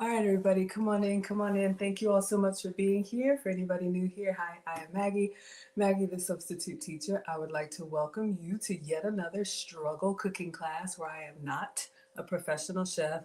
All right, everybody, come on in, come on in. Thank you all so much for being here. For anybody new here, hi, I am Maggie, Maggie, the substitute teacher. I would like to welcome you to yet another struggle cooking class where I am not a professional chef,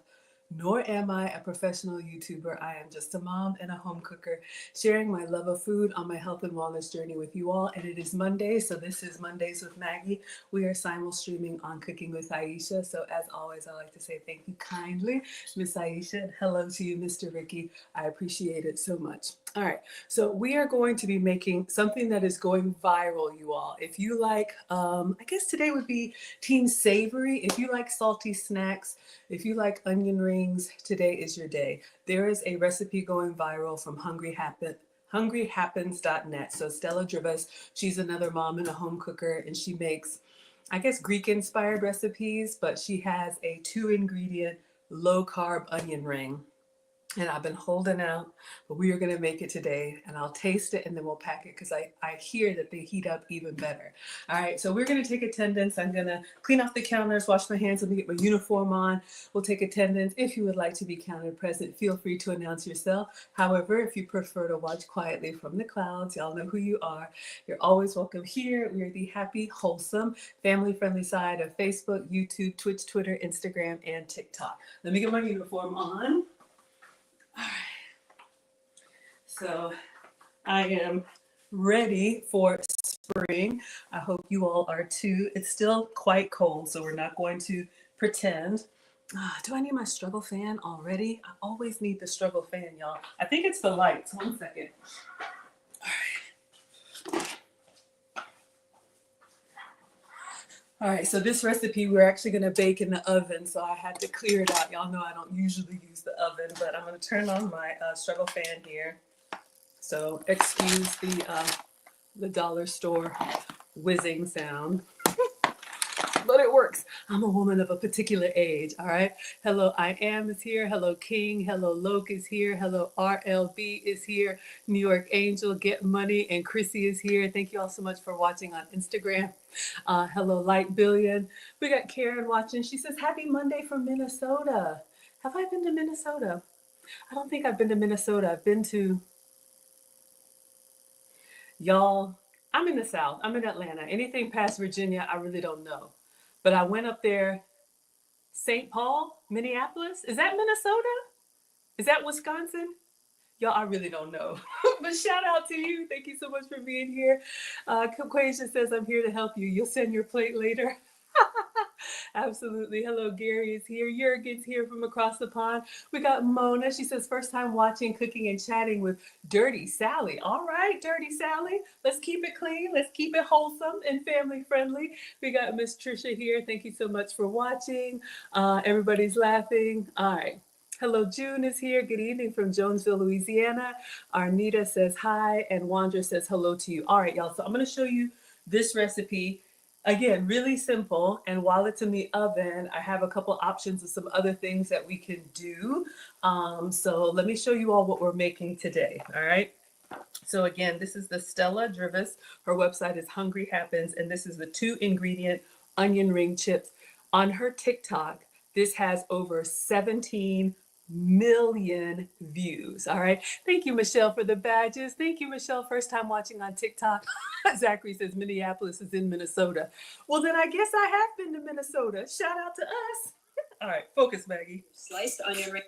nor am I a professional YouTuber. I am just a mom and a home cooker, sharing my love of food on my health and wellness journey with you all. And it is Monday, so this is Mondays with Maggie. We are simul streaming on Cooking with Aisha. So as always, I like to say thank you kindly, Miss Aisha, and hello to you, Mr. Ricky. I appreciate it so much. All right, so we are going to be making something that is going viral, you all. If you like, I guess today would be Team Savory. If you like salty snacks, if you like onion rings, today is your day. There is a recipe going viral from hungryhappens.net. So Stella Drives, she's another mom and a home cooker, and she makes, I guess, Greek inspired recipes, but she has a 2 ingredient low carb onion ring. And I've been holding out, but we are going to make it today, and I'll taste it and then we'll pack it because I hear that they heat up even better. All right, so we're going to take attendance. I'm going to clean off the counters, wash my hands, let me get my uniform on. We'll take attendance. If you would like to be counted present, feel free to announce yourself. However, if you prefer to watch quietly from the clouds, y'all know who you are. You're always welcome here. We are the happy, wholesome, family-friendly side of Facebook, YouTube, Twitch, Twitter, Instagram, and TikTok. Let me get my uniform on. All right, so I am ready for spring. I hope you all are too. It's still quite cold, so we're not going to pretend. Do I need my struggle fan already? I always need the struggle fan, y'all. I think it's the lights. 1 second. All right, so this recipe we're actually going to bake in the oven, so I had to clear it out. Y'all know I don't usually use the oven, but I'm going to turn on my struggle fan here. So excuse the dollar store whizzing sound, but it works. I'm a woman of a particular age, all right? Hello, I Am is here. Hello, King. Hello, Loke is here. Hello, RLB is here. New York Angel, Get Money, and Chrissy is here. Thank you all so much for watching on Instagram. Hello, Light Billion. We got Karen watching. She says, happy Monday from Minnesota. Have I been to Minnesota? I don't think I've been to Minnesota. I've been to, y'all, I'm in the South. I'm in Atlanta. Anything past Virginia, I really don't know. But I went up there, St. Paul, Minneapolis. Is that Minnesota? Is that Wisconsin? Y'all, I really don't know. But shout out to you. Thank you so much for being here. Quasia says, I'm here to help you. You'll send your plate later. Absolutely. Hello, Gary is here. Jurgen's here from across the pond. We got Mona. She says, first time watching, cooking, and chatting with Dirty Sally. All right, Dirty Sally. Let's keep it clean. Let's keep it wholesome and family friendly. We got Miss Trisha here. Thank you so much for watching. Everybody's laughing. All right. Hello, June is here. Good evening from Jonesville, Louisiana. Arnita says hi, and Wandra says hello to you. All right, y'all. So I'm going to show you this recipe. Again, really simple. And while it's in the oven, I have a couple options of some other things that we can do. So let me show you all what we're making today. All right. So again, this is the Stella Drivis. Her website is Hungry Happens, and this is the 2 ingredient onion ring chips. On her TikTok, this has over 17 million views. All right. Thank you, Michelle, for the badges. Thank you, Michelle. First time watching on TikTok. Zachary says Minneapolis is in Minnesota. Well, then I guess I have been to Minnesota. Shout out to us. All right. Focus, Maggie. Sliced onion ring.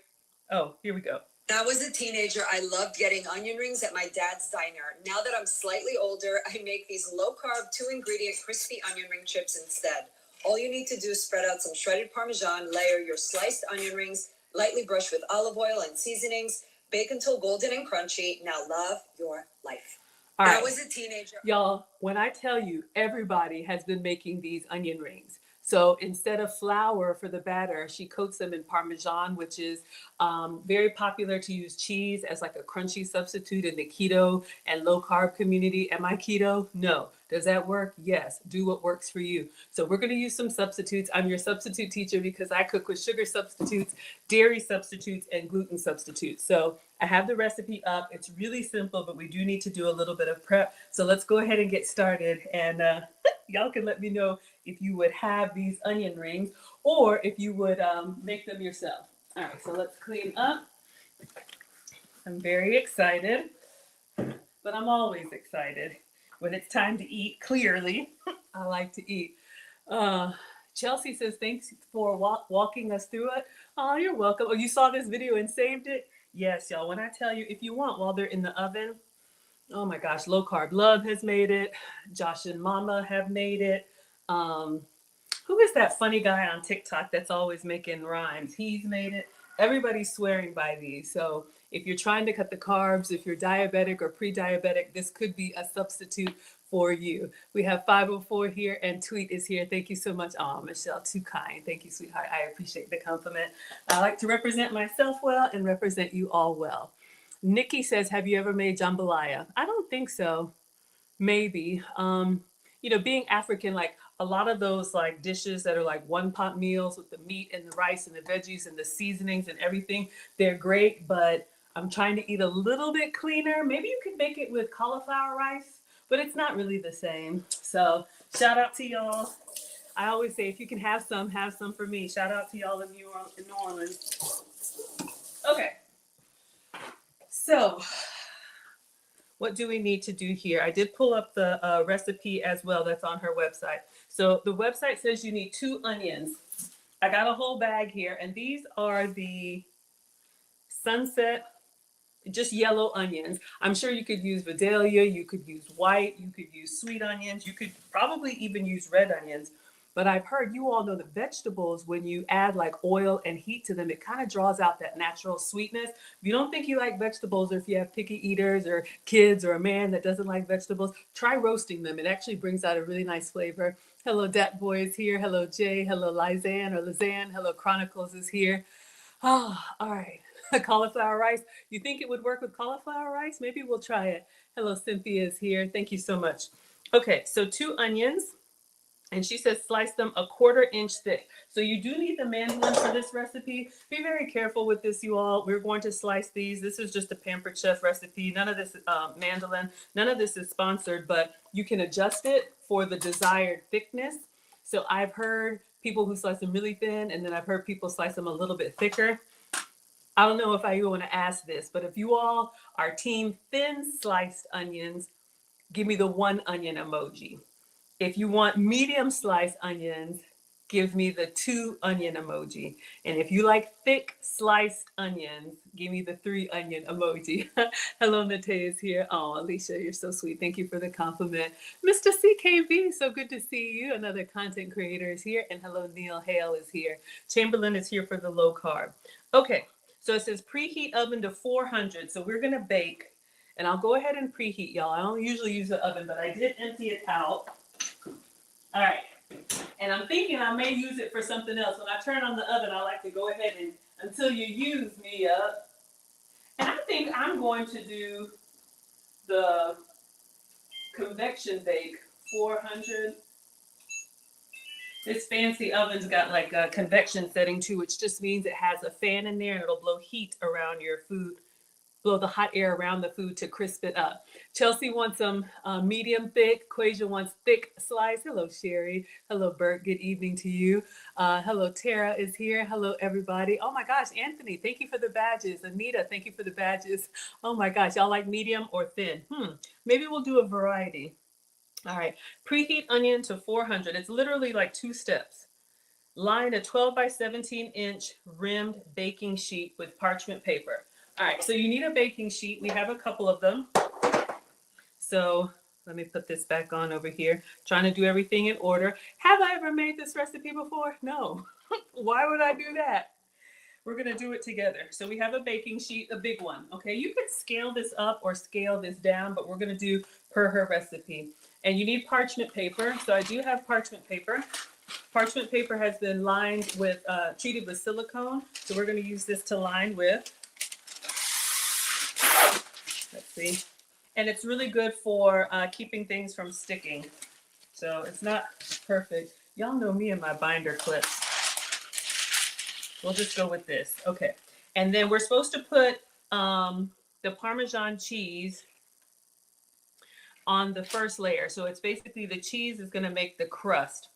Oh, here we go. When I was a teenager, I loved getting onion rings at my dad's diner. Now that I'm slightly older, I make these low-carb 2-ingredient crispy onion ring chips instead. All you need to do is spread out some shredded Parmesan, layer your sliced onion rings, lightly brush with olive oil and seasonings, bake until golden and crunchy. Now love your life. All When right. I was a teenager. Y'all, when I tell you, everybody has been making these onion rings. So instead of flour for the batter, she coats them in Parmesan, which is very popular to use cheese as like a crunchy substitute in the keto and low carb community. Am I keto? No. Does that work? Yes. Do what works for you. So we're going to use some substitutes. I'm your substitute teacher because I cook with sugar substitutes, dairy substitutes, and gluten substitutes. So I have the recipe up. It's really simple, but we do need to do a little bit of prep. So let's go ahead and get started. And y'all can let me know if you would have these onion rings or if you would make them yourself. All right, so let's clean up. I'm very excited, but I'm always excited when it's time to eat, clearly. I like to eat. Uh, Chelsea says, thanks for walking us through it. Oh, you're welcome. Oh, you saw this video and saved it? Yes, y'all. When I tell you, if you want, while they're in the oven, oh my gosh, Low Carb Love has made it. Josh and Mama have made it. Um, who is that funny guy on TikTok that's always making rhymes? He's made it. Everybody's swearing by these. So if you're trying to cut the carbs, if you're diabetic or pre-diabetic, this could be a substitute for you. We have 504 here and Tweet is here. Thank you so much. Oh, Michelle, too kind. Thank you, sweetheart. I appreciate the compliment. I like to represent myself well and represent you all well. Nikki says, have you ever made jambalaya? I don't think so. Maybe. Being African, like a lot of those like dishes that are like one pot meals with the meat and the rice and the veggies and the seasonings and everything, they're great, but I'm trying to eat a little bit cleaner. Maybe you could make it with cauliflower rice, but it's not really the same. So shout out to y'all. I always say, if you can have some for me. Shout out to y'all in New Orleans. Okay. So what do we need to do here? I did pull up the recipe as well that's on her website. So the website says you need 2 onions. I got a whole bag here, and these are the sunset, just yellow onions. I'm sure you could use Vidalia, you could use white, you could use sweet onions, you could probably even use red onions. But I've heard, you all know, the vegetables, when you add like oil and heat to them, it kind of draws out that natural sweetness. If you don't think you like vegetables, or if you have picky eaters or kids or a man that doesn't like vegetables, try roasting them. It actually brings out a really nice flavor. Hello, Dat Boy is here. Hello, Jay. Hello, Lizanne. Hello, Chronicles is here. Oh, all right. Cauliflower rice. You think it would work with cauliflower rice? Maybe we'll try it. Hello, Cynthia is here. Thank you so much. Okay, so 2 onions. And she says slice them a 1/4 inch thick. So you do need the mandolin for this recipe. Be very careful with this, you all. We're going to slice these. This is just a Pampered Chef recipe. None of this mandolin. None of this is sponsored, but you can adjust it for the desired thickness. So I've heard people who slice them really thin, and then I've heard people slice them a little bit thicker. I don't know if I even want to ask this, but if you all are team thin sliced onions, give me the 1 onion emoji. If you want medium sliced onions, give me the 2 onion emoji. And if you like thick sliced onions, give me the 3 onion emoji. Hello, Nate is here. Oh, Alicia, you're so sweet. Thank you for the compliment. Mr. CKB, so good to see you. Another content creator is here. And hello, Neil Hale is here. Chamberlain is here for the low carb. Okay, so it says preheat oven to 400. So we're gonna bake. And I'll go ahead and preheat, y'all. I don't usually use the oven, but I did empty it out. All right, and I'm thinking I may use it for something else. When I turn on the oven, I like to go ahead and, until you use me up. And I think I'm going to do the convection bake 400. This fancy oven's got like a convection setting too, which just means it has a fan in there and it'll blow heat around your food, blow the hot air around the food to crisp it up. Chelsea wants some medium thick. Quasia wants thick slice. Hello, Sherry. Hello, Bert. Good evening to you. Hello, Tara is here. Hello, everybody. Oh my gosh, Anthony, thank you for the badges. Anita, thank you for the badges. Oh my gosh, y'all like medium or thin? Maybe we'll do a variety. All right, preheat onion to 400. It's literally like 2 steps. Line a 12 by 17 inch rimmed baking sheet with parchment paper. All right, so you need a baking sheet. We have a couple of them. So let me put this back on over here. Trying to do everything in order. Have I ever made this recipe before? No. Why would I do that? We're gonna do it together. So we have a baking sheet, a big one. Okay, you can scale this up or scale this down, but we're gonna do per her recipe. And you need parchment paper. So I do have parchment paper. Parchment paper has been lined with, treated with silicone. So we're gonna use this to line with. Let's see. And it's really good for keeping things from sticking. So it's not perfect. Y'all know me and my binder clips. We'll just go with this. Okay. And then we're supposed to put the Parmesan cheese on the first layer. So it's basically the cheese is going to make the crust.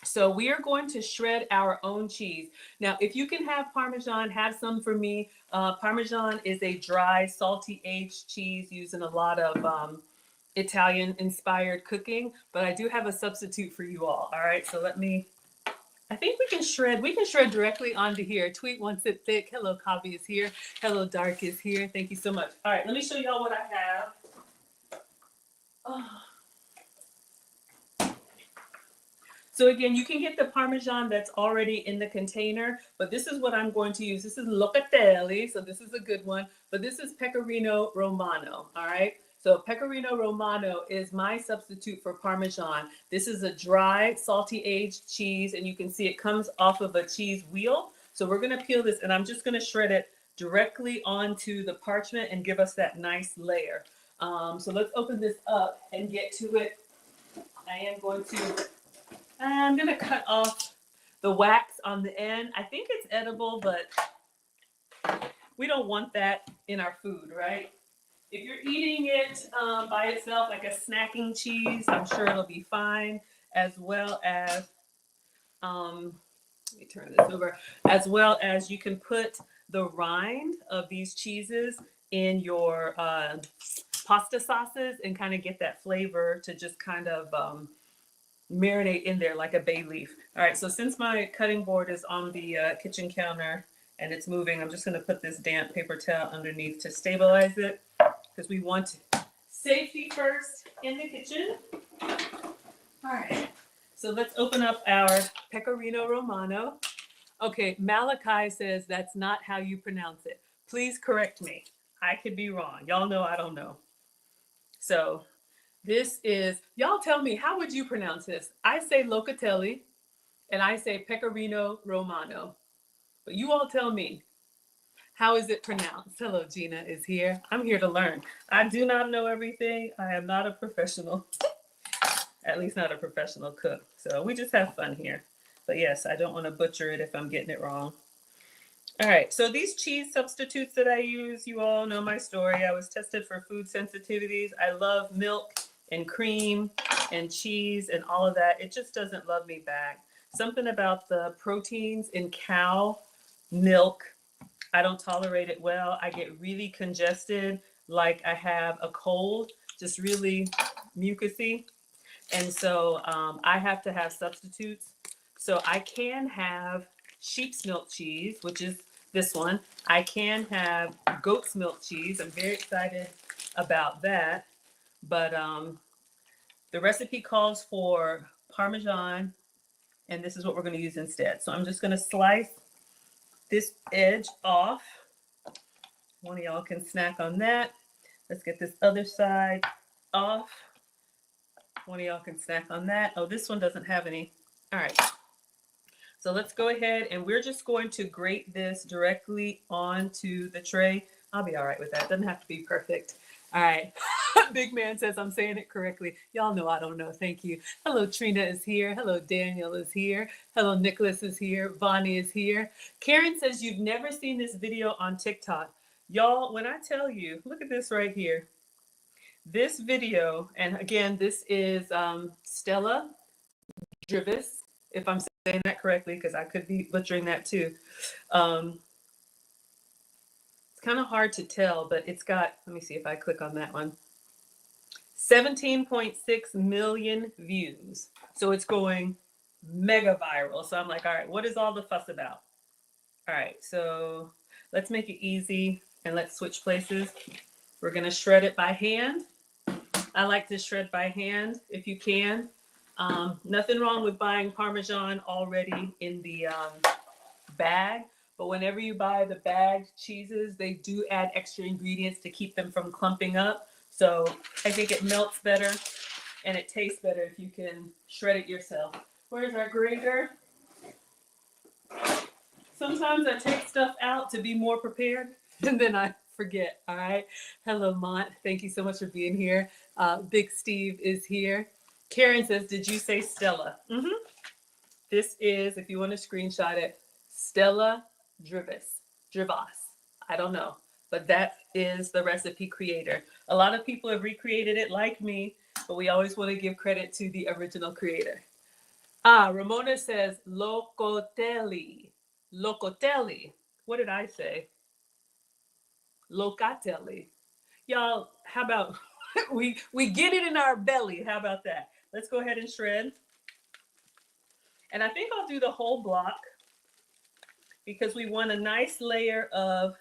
So we are going to shred our own cheese. Now, if you can have Parmesan, have some for me. Parmesan is a dry, salty aged cheese used in a lot of Italian inspired cooking, but I do have a substitute for you all. All right, so I think we can shred directly onto here. Tweet wants it thick. Hello, Coffee is here. Hello, Dark is here. Thank you so much. All right, let me show y'all what I have. Oh. So again, you can get the Parmesan that's already in the container, but this is what I'm going to use. This is Locatelli, so this is a good one, but this is Pecorino Romano, all right? So Pecorino Romano is my substitute for Parmesan. This is a dry, salty aged cheese, and you can see it comes off of a cheese wheel. So we're gonna peel this, and I'm just gonna shred it directly onto the parchment and give us that nice layer. So let's open this up and get to it. I'm gonna cut off the wax on the end. I think it's edible, but we don't want that in our food, right? If you're eating it by itself, like a snacking cheese, I'm sure it'll be fine, as well as, let me turn this over, as well as you can put the rind of these cheeses in your pasta sauces and kind of get that flavor to just kind of marinate in there like a bay leaf. All right, so since my cutting board is on the kitchen counter and it's moving, I'm just gonna put this damp paper towel underneath to stabilize it because we want safety first in the kitchen. All right, so let's open up our Pecorino Romano. Okay, Malachi says that's not how you pronounce it. Please correct me. I could be wrong. Y'all know I don't know. So this is, y'all tell me, how would you pronounce this? I say Locatelli and I say Pecorino Romano. But you all tell me, how is it pronounced? Hello, Gina is here. I'm here to learn. I do not know everything. I am not a professional, at least not a professional cook. So we just have fun here. But yes, I don't want to butcher it if I'm getting it wrong. All right, so these cheese substitutes that I use, you all know my story. I was tested for food sensitivities. I love milk and cream and cheese and all of that. It just doesn't love me back. Something about the proteins in cow milk, I don't tolerate it well. I get really congested, like I have a cold, just really mucousy. And so I have to have substitutes. So I can have sheep's milk cheese, which is this one. I can have goat's milk cheese. I'm very excited about that. But the recipe calls for Parmesan, and this is what we're going to use instead. So I'm just going to slice this edge off. One of y'all can snack on that. Let's get this other side off. One of y'all can snack on that. Oh, this one doesn't have any. All right. So let's go ahead and we're just going to grate this directly onto the tray. I'll be all right with that. It doesn't have to be perfect. All right. Big man says I'm saying it correctly. Y'all know I don't know. Thank you. Hello, Trina is here. Hello, Daniel is here. Hello, Nicholas is here. Bonnie is here. Karen says you've never seen this video on TikTok. Y'all, when I tell you, look at this right here. This video, and again, this is Stella Drivis, if I'm saying that correctly, because I could be butchering that too. It's kind of hard to tell, but it's got, let me see if I click on that one, 17.6 million views. So it's going mega viral. So I'm like, all right, what is all the fuss about? All right, so let's make it easy and let's switch places. We're gonna shred it by hand. I like to shred by hand if you can. Nothing wrong with buying Parmesan already in the bag, but whenever you buy the bagged cheeses, they do add extra ingredients to keep them from clumping up. So I think it melts better and it tastes better if you can shred it yourself. Where's our grater? Sometimes I take stuff out to be more prepared and then I forget. All right. Hello, Mont. Thank you so much for being here. Big Steve is here. Karen says, did you say Stella? Mm-hmm. This is, if you want to screenshot it, Stella Drivas. I don't know, but that is the recipe creator. A lot of people have recreated it like me, but we always want to give credit to the original creator. Ah, Ramona says locatelli. Locatelli. What did I say? Locatelli. Y'all, how about we get it in our belly? How about that? Let's go ahead and shred. And I think I'll do the whole block because we want a nice layer of.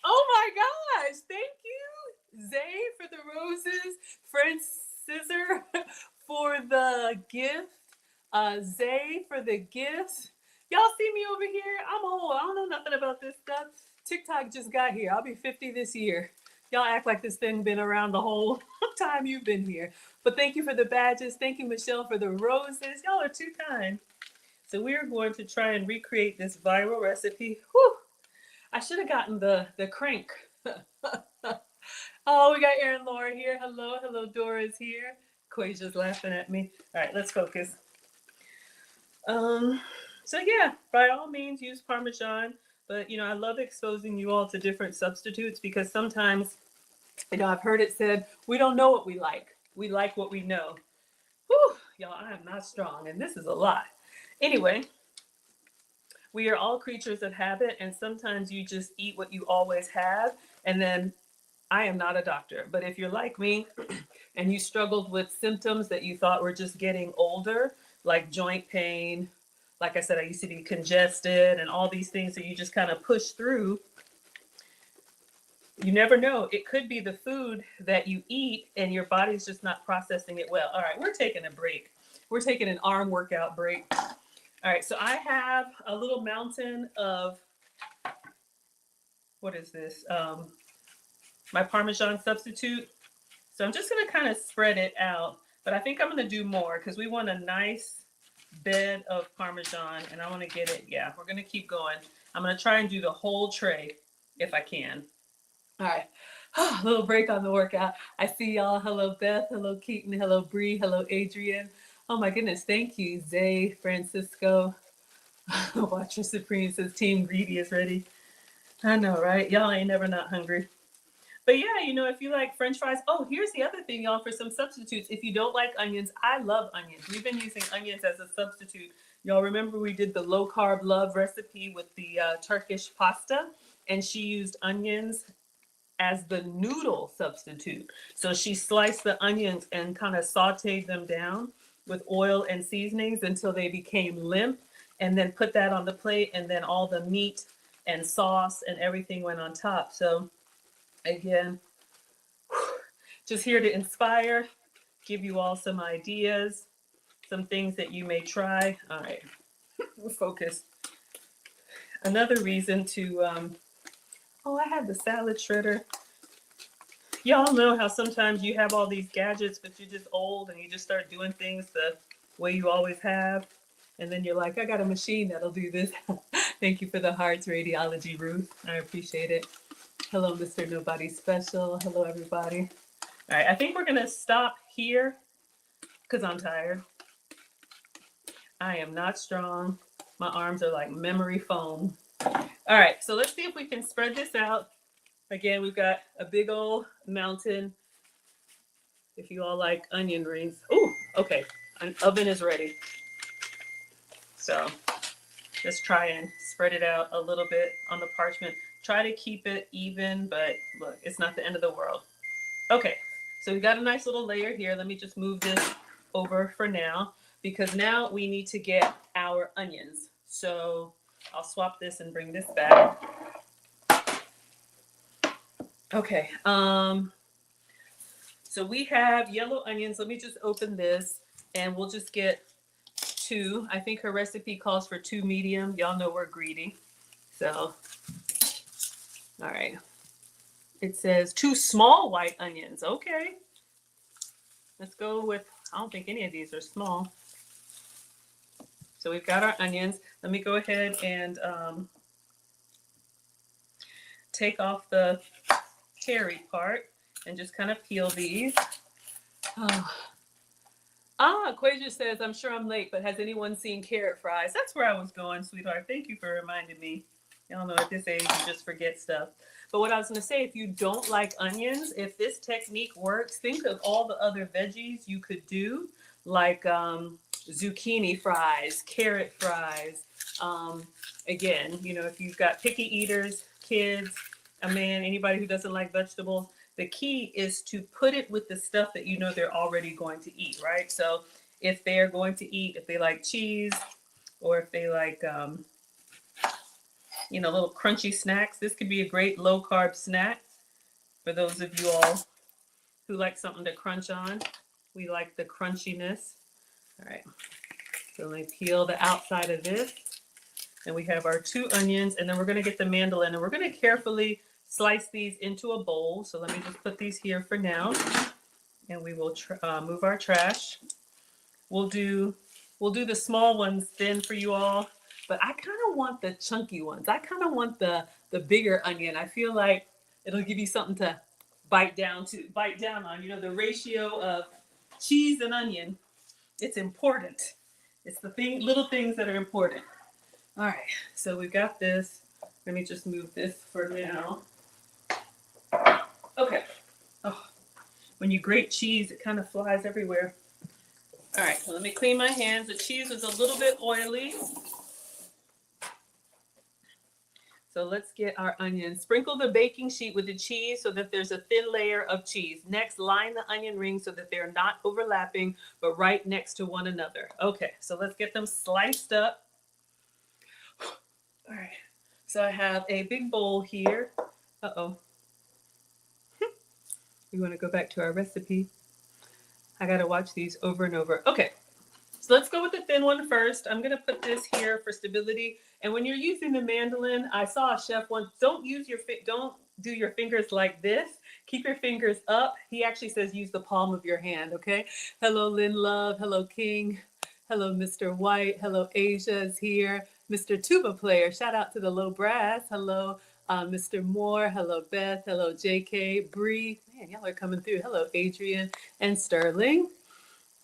Oh my gosh! Thank you, Zay, for the roses. French Scissor for the gift. Zay for the gifts. Y'all see me over here? I'm old. I don't know nothing about this stuff. TikTok just got here. I'll be 50 this year. Y'all act like this thing been around the whole time you've been here. But thank you for the badges. Thank you, Michelle, for the roses. Y'all are too kind. So we are going to try and recreate this viral recipe. Whew. I should have gotten the crank. Oh, we got Erin Laura here. Hello, hello, Dora's here. Quasia's laughing at me. All right, let's focus. Um, so yeah, by all means use Parmesan, but I love exposing you all to different substitutes because sometimes, I've heard it said, we don't know what we like. We like what we know. Whew, y'all, I am not strong, and this is a lot. Anyway, we are all creatures of habit, and sometimes you just eat what you always have, and then I am not a doctor, but if you're like me and you struggled with symptoms that you thought were just getting older, like joint pain, like I said, I used to be congested and all these things that you just kind of push through, you never know. It could be the food that you eat and your body's just not processing it well. All right, we're taking a break. We're taking an arm workout break. All right, so I have a little mountain of, what is this? My Parmesan substitute. So I'm just gonna kind of spread it out, but I think I'm gonna do more because we want a nice bed of Parmesan and I wanna get it, yeah, we're gonna keep going. I'm gonna try and do the whole tray if I can. All right, a little break on the workout. I see y'all. Hello, Beth. Hello, Keaton. Hello, Bree. Hello, Adrian. Oh my goodness, thank you, Zay, Francisco. Watcher Supreme says Team Greedy is ready. I know, right? Y'all ain't never not hungry. But yeah, if you like French fries. Oh, here's the other thing, y'all, for some substitutes. If you don't like onions, I love onions. We've been using onions as a substitute. Y'all remember we did the low carb love recipe with the Turkish pasta, and she used onions as the noodle substitute. So she sliced the onions and kind of sauteed them down with oil and seasonings until they became limp, and then put that on the plate, and then all the meat and sauce and everything went on top. So again, just here to inspire, give you all some ideas, some things that you may try. All right, we're focused. Another reason to, oh, I have the salad shredder. Y'all know how sometimes you have all these gadgets, but you're just old and you just start doing things the way you always have. And then you're like, I got a machine that'll do this. Thank you for the hearts, Radiology Ruth. I appreciate it. Hello, Mr. Nobody Special. Hello, everybody. All right, I think we're going to stop here because I'm tired. I am not strong. My arms are like memory foam. All right, so let's see if we can spread this out. Again, we've got a big old mountain. If you all like onion rings. Ooh, okay. An oven is ready. So let's try and spread it out a little bit on the parchment. Try to keep it even, but look, it's not the end of the world. Okay, so we got a nice little layer here. Let me just move this over for now because now we need to get our onions. So I'll swap this and bring this back. Okay, so we have yellow onions. Let me just open this and we'll just get 2. I think her recipe calls for 2 medium. Y'all know we're greedy. So, all right. It says 2 small white onions. Okay. Let's go with, I don't think any of these are small. So we've got our onions. Let me go ahead and take off the hairy part and just kind of peel these. Oh. Quasia says, I'm sure I'm late, but has anyone seen carrot fries? That's where I was going, sweetheart. Thank you for reminding me. Y'all know at this age you just forget stuff. But what I was going to say, if you don't like onions, if this technique works, think of all the other veggies you could do, like zucchini fries, carrot fries. Again, you know, if you've got picky eaters, kids, a man, anybody who doesn't like vegetables, the key is to put it with the stuff that you know they're already going to eat, right? So if they're going to eat, if they like cheese, or if they like, you know, little crunchy snacks, this could be a great low carb snack for those of you all who like something to crunch on. We like the crunchiness. All right, so let me peel the outside of this. And we have our 2 onions, and then we're going to get the mandolin, and we're going to carefully slice these into a bowl. So let me just put these here for now, and we will move our trash. We'll do the small ones thin for you all, but I kind of want the chunky ones. I kind of want the bigger onion. I feel like it'll give you something to bite down on. You know, the ratio of cheese and onion, it's important. It's the little things that are important. All right, so we've got this. Let me just move this for now. Okay. Oh, when you grate cheese, it kind of flies everywhere. All right, so let me clean my hands. The cheese was a little bit oily. So let's get our onions. Sprinkle the baking sheet with the cheese so that there's a thin layer of cheese. Next, line the onion rings so that they're not overlapping, but right next to one another. Okay, so let's get them sliced up. All right, so I have a big bowl here. Uh-oh. We want to go back to our recipe. I got to watch these over and over. Okay, so let's go with the thin one first. I'm going to put this here for stability. And when you're using the mandolin, I saw a chef once, don't do your fingers like this. Keep your fingers up. He actually says use the palm of your hand, okay? Hello, Lynn Love. Hello, King. Hello, Mr. White. Hello, Asia is here. Mr. Tuba Player. Shout out to the low brass. Hello, Mr. Moore. Hello, Beth. Hello, JK. Bree. Man, y'all are coming through. Hello, Adrian and Sterling.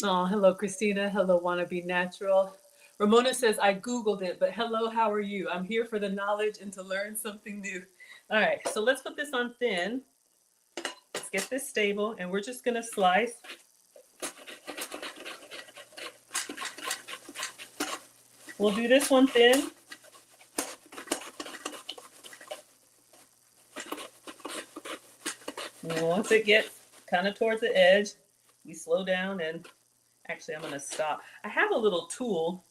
Oh, hello, Christina. Hello, Wannabe Natural. Ramona says, I Googled it, but hello, how are you? I'm here for the knowledge and to learn something new. All right, so let's put this on thin. Let's get this stable, and we're just going to slice. We'll do this one thin. And once it gets kind of towards the edge, we slow down and actually I'm going to stop. I have a little tool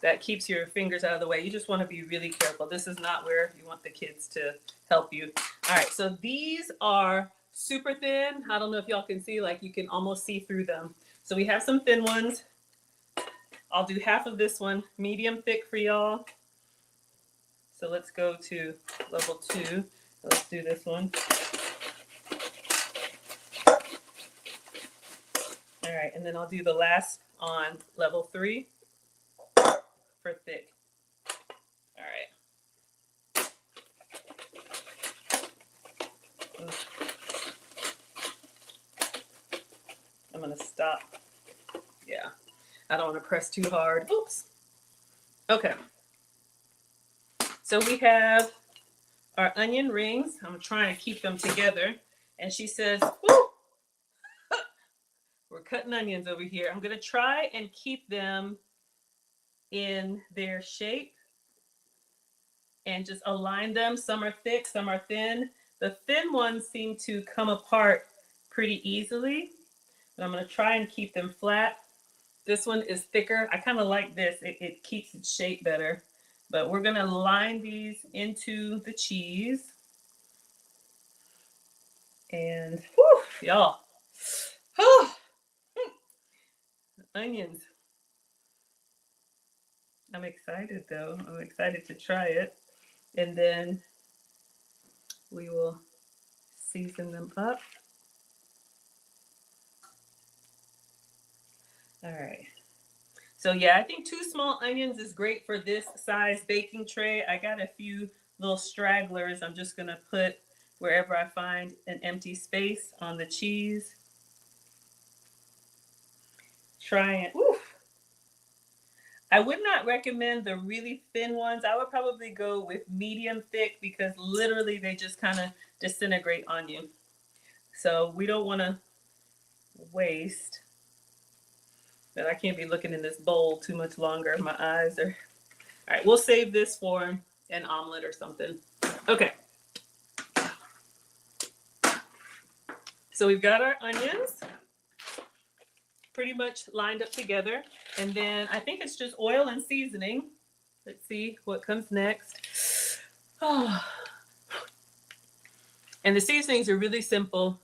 that keeps your fingers out of the way. You just want to be really careful. This is not where you want the kids to help you. All right, so these are super thin. I don't know if y'all can see, like you can almost see through them. So we have some thin ones. I'll do half of this one, medium thick for y'all. So let's go to level 2. Let's do this one. All right, and then I'll do the last on level 3 for thick. All right. I'm gonna stop. Yeah, I don't want to press too hard. Oops. Okay. So we have our onion rings. I'm trying to keep them together. And she says, woo, we're cutting onions over here. I'm gonna try and keep them in their shape and just align them. Some are thick, some are thin. The thin ones seem to come apart pretty easily, but I'm going to try and keep them flat. This one is thicker. I kind of like this. It keeps its shape better. But we're going to line these into the cheese. And whew, y'all. Oh, onions. I'm excited though. I'm excited to try it. And then we will season them up. All right. So yeah, I think 2 small onions is great for this size baking tray. I got a few little stragglers. I'm just gonna put wherever I find an empty space on the cheese. Try it. Oof. I would not recommend the really thin ones. I would probably go with medium thick because literally they just kind of disintegrate on you. So we don't want to waste. But I can't be looking in this bowl too much longer. My eyes are. All right, we'll save this for an omelet or something. Okay. So we've got our onions pretty much lined up together. And then I think it's just oil and seasoning. Let's see what comes next. Oh. And the seasonings are really simple.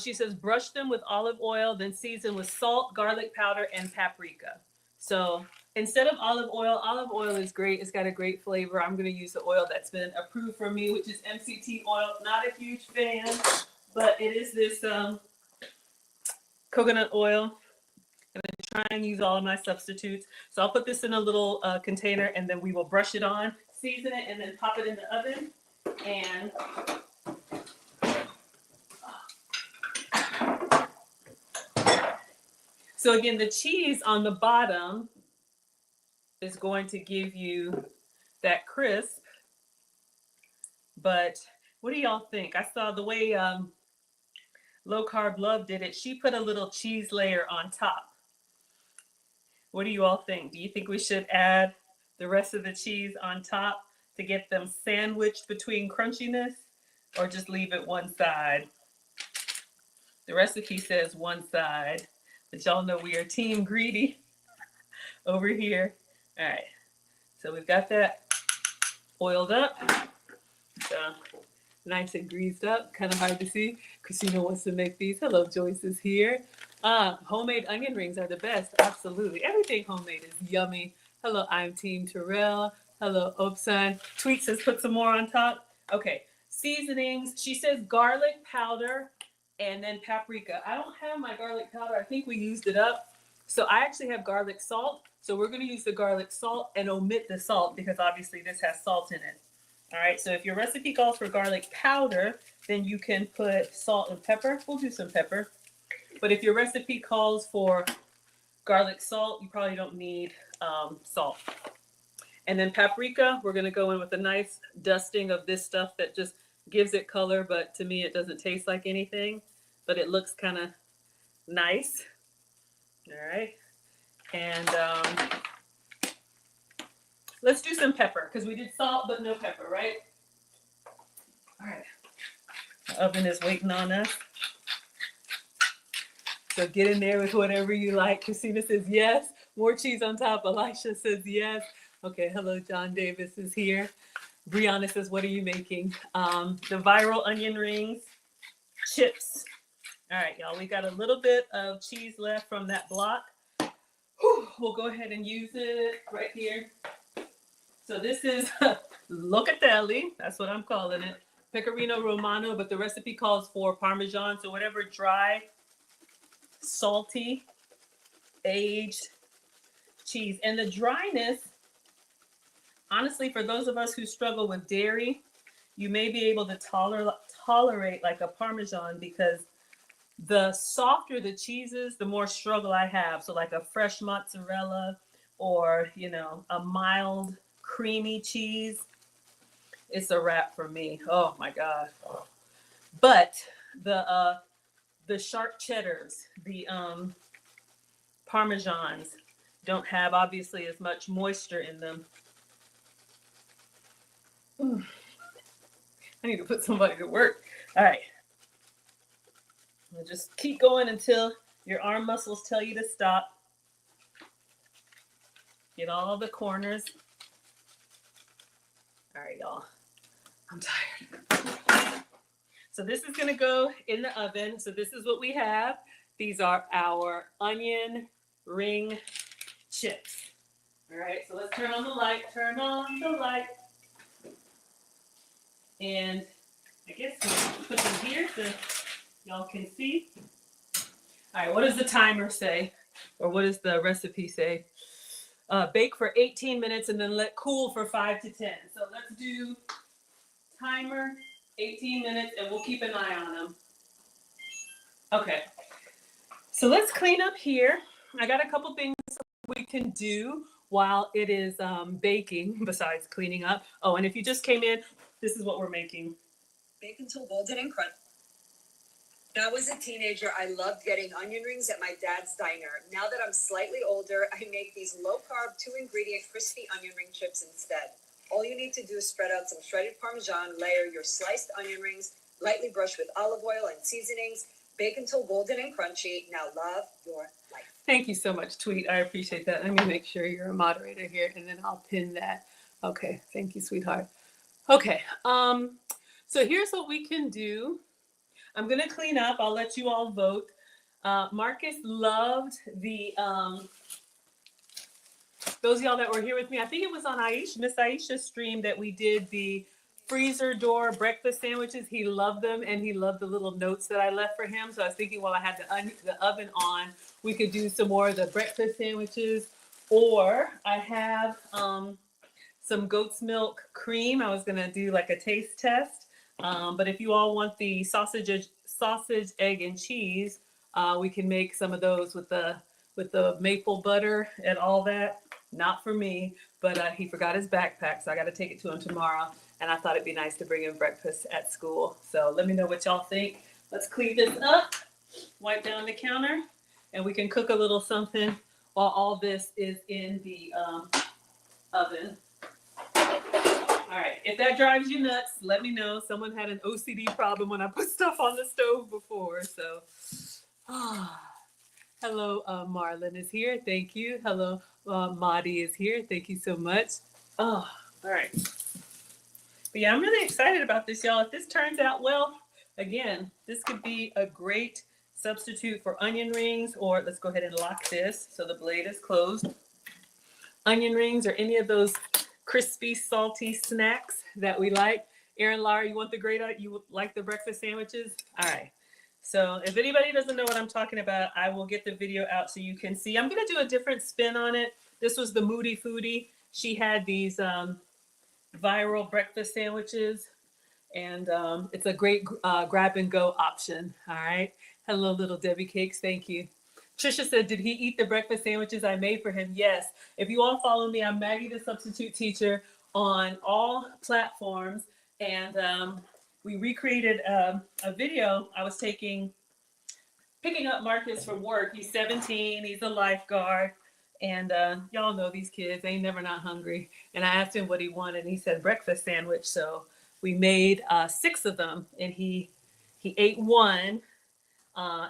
She says brush them with olive oil, then season with salt, garlic powder, and paprika. So instead of olive oil is great. It's got a great flavor. I'm going to use the oil that's been approved for me, which is MCT oil. Not a huge fan, but it is this coconut oil. I'm going to try and use all of my substitutes. So I'll put this in a little container, and then we will brush it on, season it, and then pop it in the oven. And so again, the cheese on the bottom is going to give you that crisp. But what do y'all think? I saw the way Low Carb Love did it. She put a little cheese layer on top. What do you all think? Do you think we should add the rest of the cheese on top to get them sandwiched between crunchiness, or just leave it one side? The recipe says one side, but y'all know we are team greedy over here. All right, so we've got that oiled up, so nice and greased up. Kind of hard to see. Christina wants to make these. Hello, Joyce is here. Homemade onion rings are the best. Absolutely, everything homemade is yummy. Hello, I'm Team Terrell. Hello, Opsan. Tweet says put some more on top. Okay, seasonings. She says garlic powder and then paprika. I don't have my garlic powder. I think we used it up. So I actually have garlic salt. So we're going to use the garlic salt and omit the salt because obviously this has salt in it. All right, so if your recipe calls for garlic powder, then you can put salt and pepper. We'll do some pepper. But if your recipe calls for garlic salt, you probably don't need salt. And then paprika, we're going to go in with a nice dusting of this stuff that just gives it color, but to me it doesn't taste like anything, but it looks kind of nice. All right. And let's do some pepper because we did salt but no pepper, right? All right. The oven is waiting on us. So get in there with whatever you like. Christina says yes. More cheese on top. Elisha says yes. Okay, hello, John Davis is here. Brianna says, what are you making? The viral onion rings, chips. All right, y'all, we got a little bit of cheese left from that block. Whew, we'll go ahead and use it right here. So this is locatelli. That's what I'm calling it. Pecorino Romano, but the recipe calls for Parmesan. So whatever dry, salty, aged cheese. And the dryness, honestly, for those of us who struggle with dairy, you may be able to tolerate like a Parmesan because the softer the cheese is, the more struggle I have. So like a fresh mozzarella or, you know, a mild creamy cheese, it's a wrap for me. Oh my God. But the sharp cheddars, the Parmesans don't have obviously as much moisture in them. I need to put somebody to work. All right. We'll just keep going until your arm muscles tell you to stop. Get all the corners. All right, y'all. I'm tired. So this is going to go in the oven. So this is what we have. These are our onion ring chips. All right, so let's turn on the light. Turn on the light. And I guess we'll put them here so y'all can see. All right, what does the timer say? Or what does the recipe say? Bake for 18 minutes and then let cool for 5 to 10. So let's do timer, 18 minutes, and we'll keep an eye on them. Okay, so let's clean up here. I got a couple things we can do while it is baking, besides cleaning up. Oh, and if you just came in, this is what we're making. Bake until golden and crunchy. When I was a teenager, I loved getting onion rings at my dad's diner. Now that I'm slightly older, I make these low-carb, two-ingredient crispy onion ring chips instead. All you need to do is spread out some shredded Parmesan, layer your sliced onion rings, lightly brush with olive oil and seasonings, bake until golden and crunchy. Now love your life. Thank you so much, Tweet. I appreciate that. Let me make sure you're a moderator here, and then I'll pin that. Okay, thank you, sweetheart. Okay, so here's what we can do. I'm gonna clean up. I'll let you all vote. Marcus loved the those of y'all that were here with me. I think it was on Miss Aisha's stream that we did the freezer door breakfast sandwiches. He loved them, and he loved the little notes that I left for him. So I was thinking while I had the oven on, we could do some more of the breakfast sandwiches. Or I have some goat's milk cream. I was gonna do like a taste test. But if you all want the sausage, egg, and cheese, we can make some of those with the maple butter and all that. Not for me, but he forgot his backpack, so I got to take it to him tomorrow. And I thought it'd be nice to bring him breakfast at school. So let me know what y'all think. Let's clean this up, wipe down the counter, and we can cook a little something while all this is in the oven. All right, if that drives you nuts, let me know. Someone had an OCD problem when I put stuff on the stove before, so. Hello, Marlon is here. Thank you. Hello, Madi is here. Thank you so much. Oh, all right. But yeah, I'm really excited about this, y'all. If this turns out well, again, this could be a great substitute for onion rings, or let's go ahead and lock this so the blade is closed. Onion rings or any of those crispy, salty snacks that we like. Aaron, Lara, you you like the breakfast sandwiches? All right. So if anybody doesn't know what I'm talking about, I will get the video out so you can see. I'm going to do a different spin on it. This was the Moody Foodie. She had these viral breakfast sandwiches, and it's a great grab and go option. All right. Hello, little Debbie Cakes. Thank you. Trisha said, did he eat the breakfast sandwiches I made for him? Yes. If you all follow me, I'm Maggie, the substitute teacher, on all platforms. And we recreated a video. I was picking up Marcus from work. He's 17. He's a lifeguard. And y'all know these kids. They ain't never not hungry. And I asked him what he wanted. And he said breakfast sandwich. So we made 6 of them. And he ate one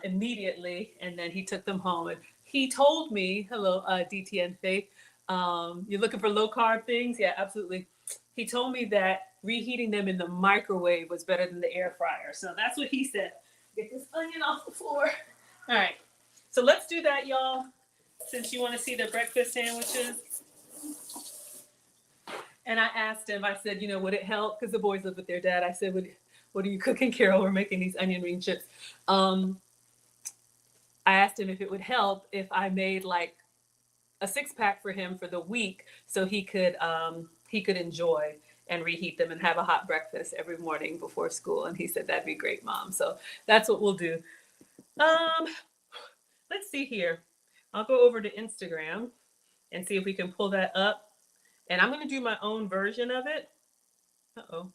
immediately, and then he took them home. And he told me, hello, DTN Faith, you're looking for low carb things? Yeah, absolutely. He told me that reheating them in the microwave was better than the air fryer. So that's what he said. Get this onion off the floor. All right. So let's do that, y'all, since you want to see the breakfast sandwiches. And I asked him, I said, would it help? Because the boys live with their dad. I said, what are you cooking, Carol? We're making these onion ring chips. I asked him if it would help if I made like a 6-pack for him for the week, so he could enjoy and reheat them and have a hot breakfast every morning before school. And he said, that'd be great, Mom. So that's what we'll do. Let's see here. I'll go over to Instagram and see if we can pull that up. And I'm going to do my own version of it. Uh-oh.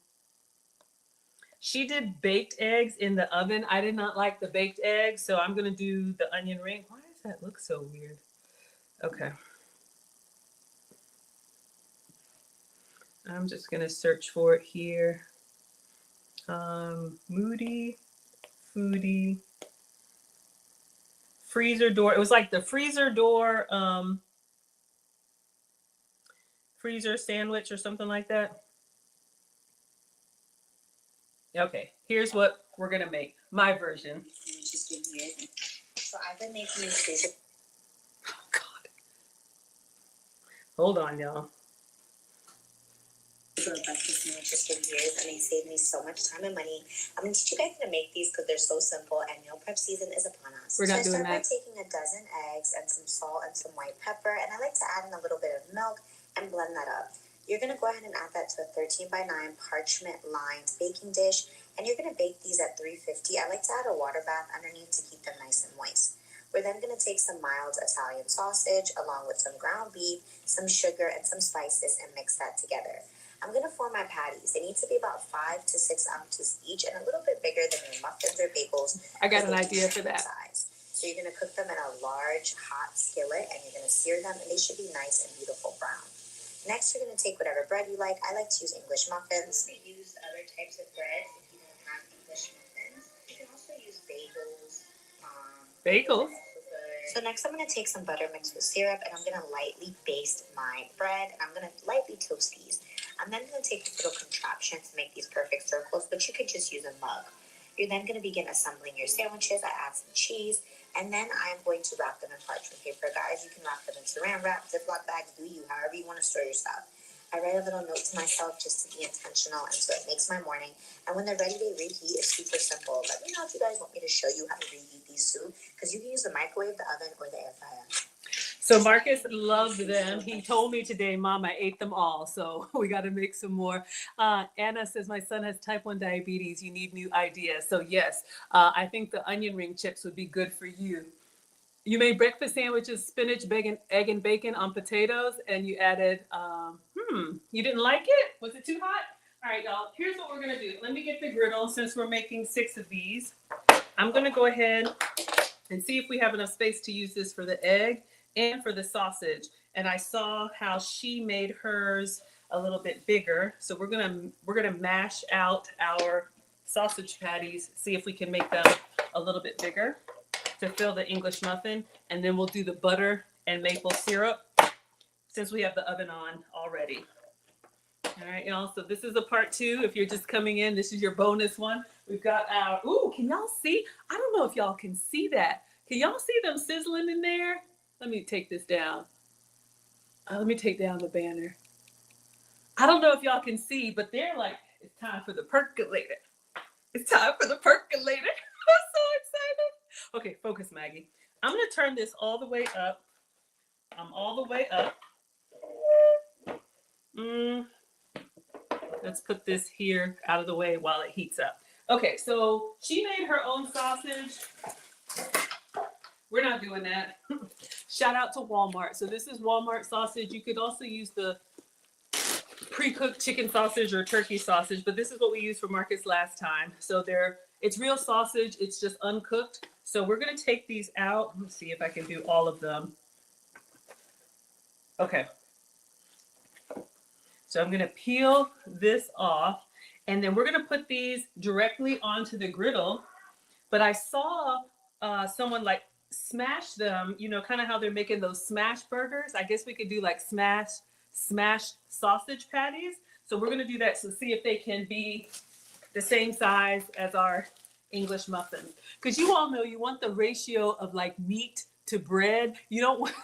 She did baked eggs in the oven. I did not like the baked eggs, so I'm going to do the onion ring. Why does that look so weird? Okay. I'm just going to search for it here. Moody Foodie freezer door. It was like the freezer door freezer sandwich or something like that. Okay, here's what we're gonna make. My version. So I've been making these freezer. Oh God. Hold on, y'all. Breakfast sandwiches for years, and they save me so much time and money. I'm going to teach you guys how to make these because they're so simple, and meal prep season is upon us. We're not doing I that. start by taking a dozen eggs and some salt and some white pepper, and I like to add in a little bit of milk and blend that up. You're going to go ahead and add that to a 13 by 9 parchment lined baking dish, and you're going to bake these at 350. I like to add a water bath underneath to keep them nice and moist. We're then going to take some mild Italian sausage along with some ground beef, some sugar, and some spices and mix that together. I'm going to form my patties. They need to be about 5 to 6 ounces each and a little bit bigger than your muffins or bagels. I got an idea for that. Size. So you're going to cook them in a large hot skillet and you're going to sear them and they should be nice and beautiful brown. Next, you're going to take whatever bread you like. I like to use English muffins. You can use other types of bread if you don't have English muffins. You can also use bagels. Bagels? So next, I'm going to take some butter mixed with syrup and I'm going to lightly baste my bread and I'm going to lightly toast these. I'm then going to take this little contraption to make these perfect circles, but you could just use a mug. You're then going to begin assembling your sandwiches. I add some cheese, and then I'm going to wrap them in parchment paper. Guys, you can wrap them in saran wrap, Ziploc bags, do you, however you want to store your stuff. I write a little note to myself just to be intentional, and so it makes my morning. And when they're ready to reheat, it's super simple. Let me know if you guys want me to show you how to reheat these soon, because you can use the microwave, the oven, or the air fryer. So Marcus loved them. He told me today, Mom, I ate them all. So we got to make some more. Anna says, my son has type 1 diabetes. You need new ideas. So yes, I think the onion ring chips would be good for you. You made breakfast sandwiches, spinach, bacon, egg and bacon on potatoes, and you added, you didn't like it? Was it too hot? All right, y'all, here's what we're going to do. Let me get the griddle since we're making 6 of these. I'm going to go ahead and see if we have enough space to use this for the egg and for the sausage. And I saw how she made hers a little bit bigger. So we're gonna mash out our sausage patties, see if we can make them a little bit bigger to fill the English muffin. And then we'll do the butter and maple syrup since we have the oven on already. All right, y'all, so this is a part 2. If you're just coming in, this is your bonus one. We've got our, can y'all see? I don't know if y'all can see that. Can y'all see them sizzling in there? Let me take this down. Let me take down the banner. I don't know if y'all can see, but they're like, it's time for the percolator. It's time for the percolator. I'm so excited. Okay, focus, Maggie. I'm going to turn this all the way up. I'm all the way up. Let's put this here out of the way while it heats up. Okay, so she made her own sausage. We're not doing that. Shout out to Walmart. So this is Walmart sausage. You could also use the pre-cooked chicken sausage or turkey sausage, but this is what we used for Marcus last time. So it's real sausage. It's just uncooked. So we're going to take these out. Let's see if I can do all of them. Okay. So I'm going to peel this off, and then we're going to put these directly onto the griddle. But I saw someone like smash them, kind of how they're making those smash burgers. I guess we could do like smashed sausage patties. So we're going to do that to see if they can be the same size as our English muffins. Because you all know you want the ratio of like meat to bread. You don't want,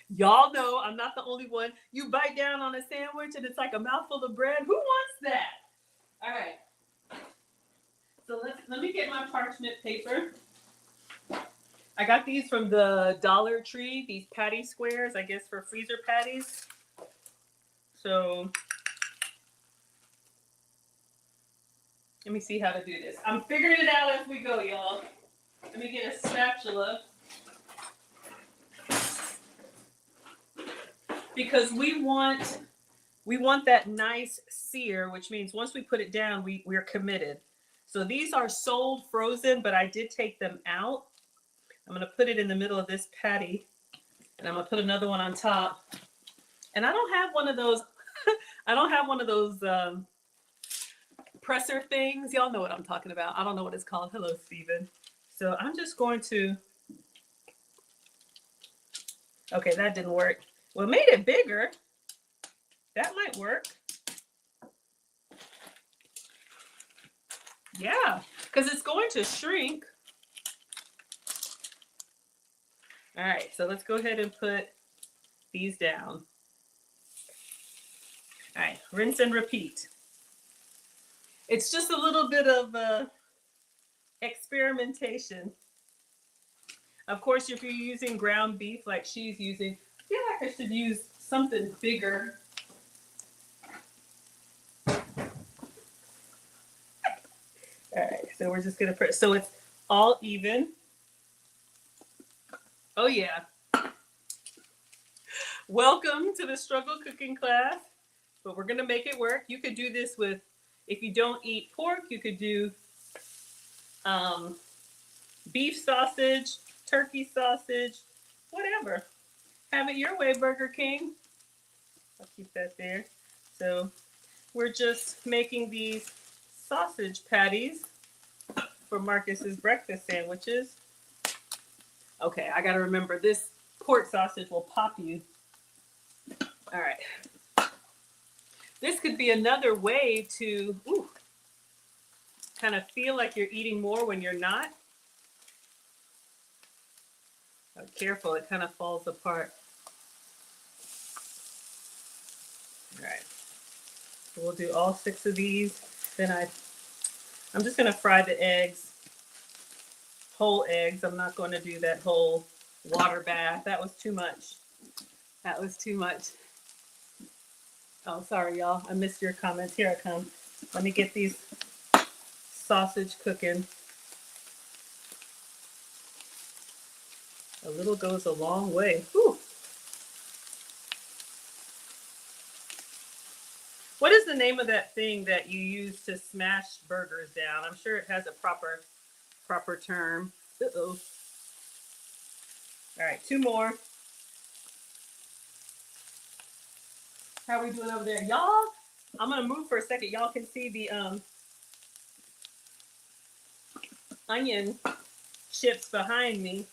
y'all know I'm not the only one. You bite down on a sandwich and it's like a mouthful of bread. Who wants that? All right. So let me get my parchment paper. I got these from the Dollar Tree, these patty squares, I guess for freezer patties. So let me see how to do this. I'm figuring it out as we go, y'all. Let me get a spatula. Because we want that nice sear, which means once we put it down, we're committed. So these are sold frozen, but I did take them out. I'm going to put it in the middle of this patty, and I'm going to put another one on top. And I don't have one of those, presser things. Y'all know what I'm talking about. I don't know what it's called. Hello, Steven. So I'm just going to, okay, that didn't work. Well, it made it bigger. That might work. Yeah, because it's going to shrink. All right, so let's go ahead and put these down. All right, rinse and repeat. It's just a little bit of experimentation. Of course, if you're using ground beef like she's using, I feel like I should use something bigger. All right, so we're just gonna put, so it's all even. Oh yeah. Welcome to the struggle cooking class. But we're gonna make it work. You could do this with, if you don't eat pork, you could do um, beef sausage, turkey sausage, whatever. Have it your way, Burger King. I'll keep that there. So we're just making these sausage patties for Marcus's breakfast sandwiches. Okay, I gotta remember this pork sausage will pop you. All right. This could be another way to kind of feel like you're eating more when you're not. Oh, careful, it kind of falls apart. All right. So we'll do all 6 of these. Then I'm just gonna fry the eggs, whole eggs. I'm not going to do that whole water bath. That was too much. That was too much. Oh, sorry, y'all. I missed your comments. Here I come. Let me get these sausage cooking. A little goes a long way. Whew. What is the name of that thing that you use to smash burgers down? I'm sure it has a proper term. Uh-oh. All right, 2 more. How are we doing over there? Y'all, I'm gonna move for a second. Y'all can see the onion chips behind me.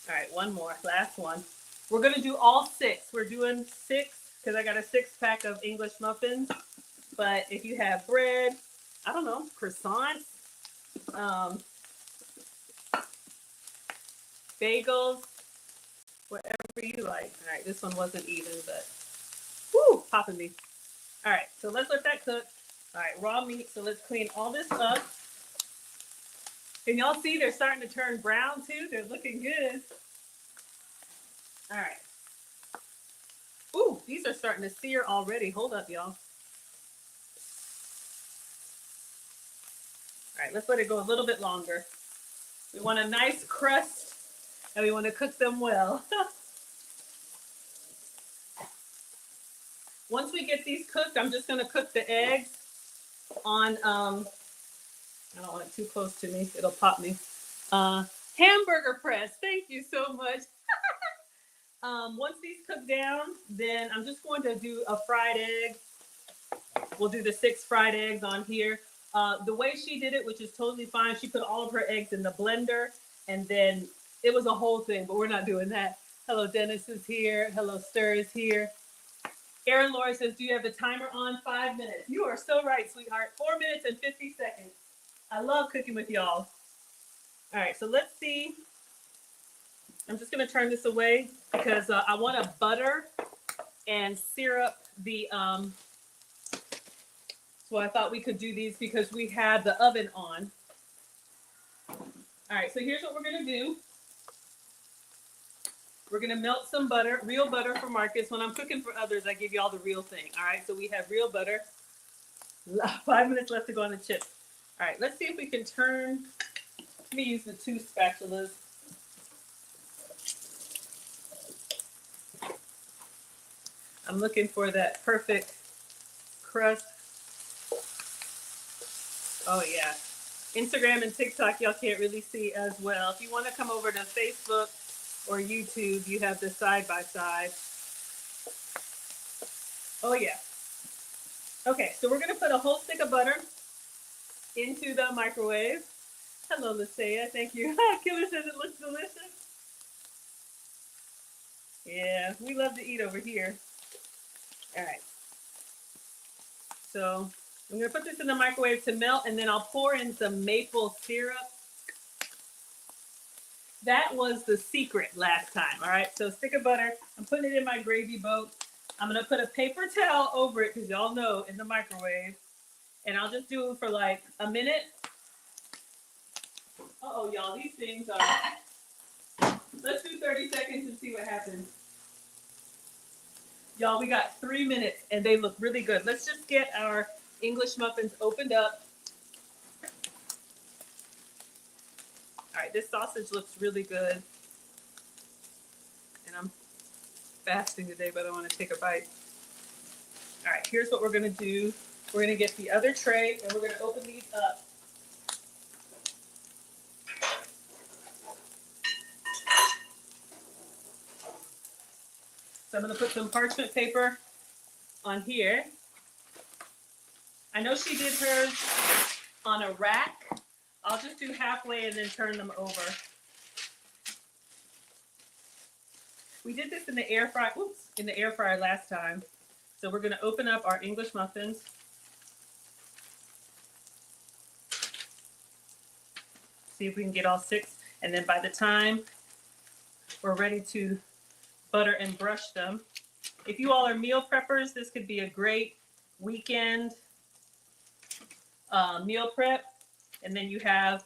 All right, 1 more, last one. We're gonna do all 6. We're doing 6 because I got a 6-pack of English muffins. But if you have bread, I don't know, croissants, bagels, whatever you like. All right, this one wasn't even, but whoo, popping me. All right, so let's let that cook. All right, raw meat. So let's clean all this up. Can y'all see they're starting to turn brown too? They're looking good. All right. Ooh, these are starting to sear already. Hold up, y'all. All right, let's let it go a little bit longer. We want a nice crust and we want to cook them well. Once we get these cooked, I'm just going to cook the eggs on, I don't want it too close to me. It'll pop me. Hamburger press. Thank you so much. Once these cook down, then I'm just going to do a fried egg. We'll do the 6 fried eggs on here. The way she did it, which is totally fine, she put all of her eggs in the blender, and then it was a whole thing, but we're not doing that. Hello, Dennis is here. Hello, Stir is here. Aaron Laura says, do you have the timer on? 5 minutes. You are so right, sweetheart. 4 minutes and 50 seconds. I love cooking with y'all. All right, so let's see. I'm just going to turn this away because I want to butter and syrup the, so I thought we could do these because we have the oven on. All right, so here's what we're going to do. We're going to melt some butter, real butter for Marcus. When I'm cooking for others, I give you all the real thing. All right, so we have real butter. 5 minutes left to go on the chips. All right, let's see if we can turn. Let me use the 2 spatulas. I'm looking for that perfect crust. Oh yeah. Instagram and TikTok, y'all can't really see as well. If you want to come over to Facebook or YouTube, you have the side by side. Oh yeah. Okay, so we're gonna put a whole stick of butter into the microwave. Hello, Lisea. Thank you. Killer says it looks delicious. Yeah, we love to eat over here. All right. So I'm gonna put this in the microwave to melt, and then I'll pour in some maple syrup. That was the secret last time. All right, so stick of butter. I'm putting it in my gravy boat. I'm gonna put a paper towel over it because y'all know in the microwave, and I'll just do it for like a minute. Uh-oh, y'all, these things are. Let's do 30 seconds and see what happens. Y'all, we got 3 minutes and they look really good. Let's just get our English muffins opened up. All right, this sausage looks really good. And I'm fasting today, but I want to take a bite. All right, here's what we're going to do. We're going to get the other tray, and we're going to open these up. So I'm going to put some parchment paper on here. I know she did hers on a rack. I'll just do halfway and then turn them over. We did this in the air fryer, in the air fryer last time. So we're going to open up our English muffins. See if we can get all 6. And then by the time we're ready to butter and brush them. If you all are meal preppers, this could be a great weekend meal prep. And then you have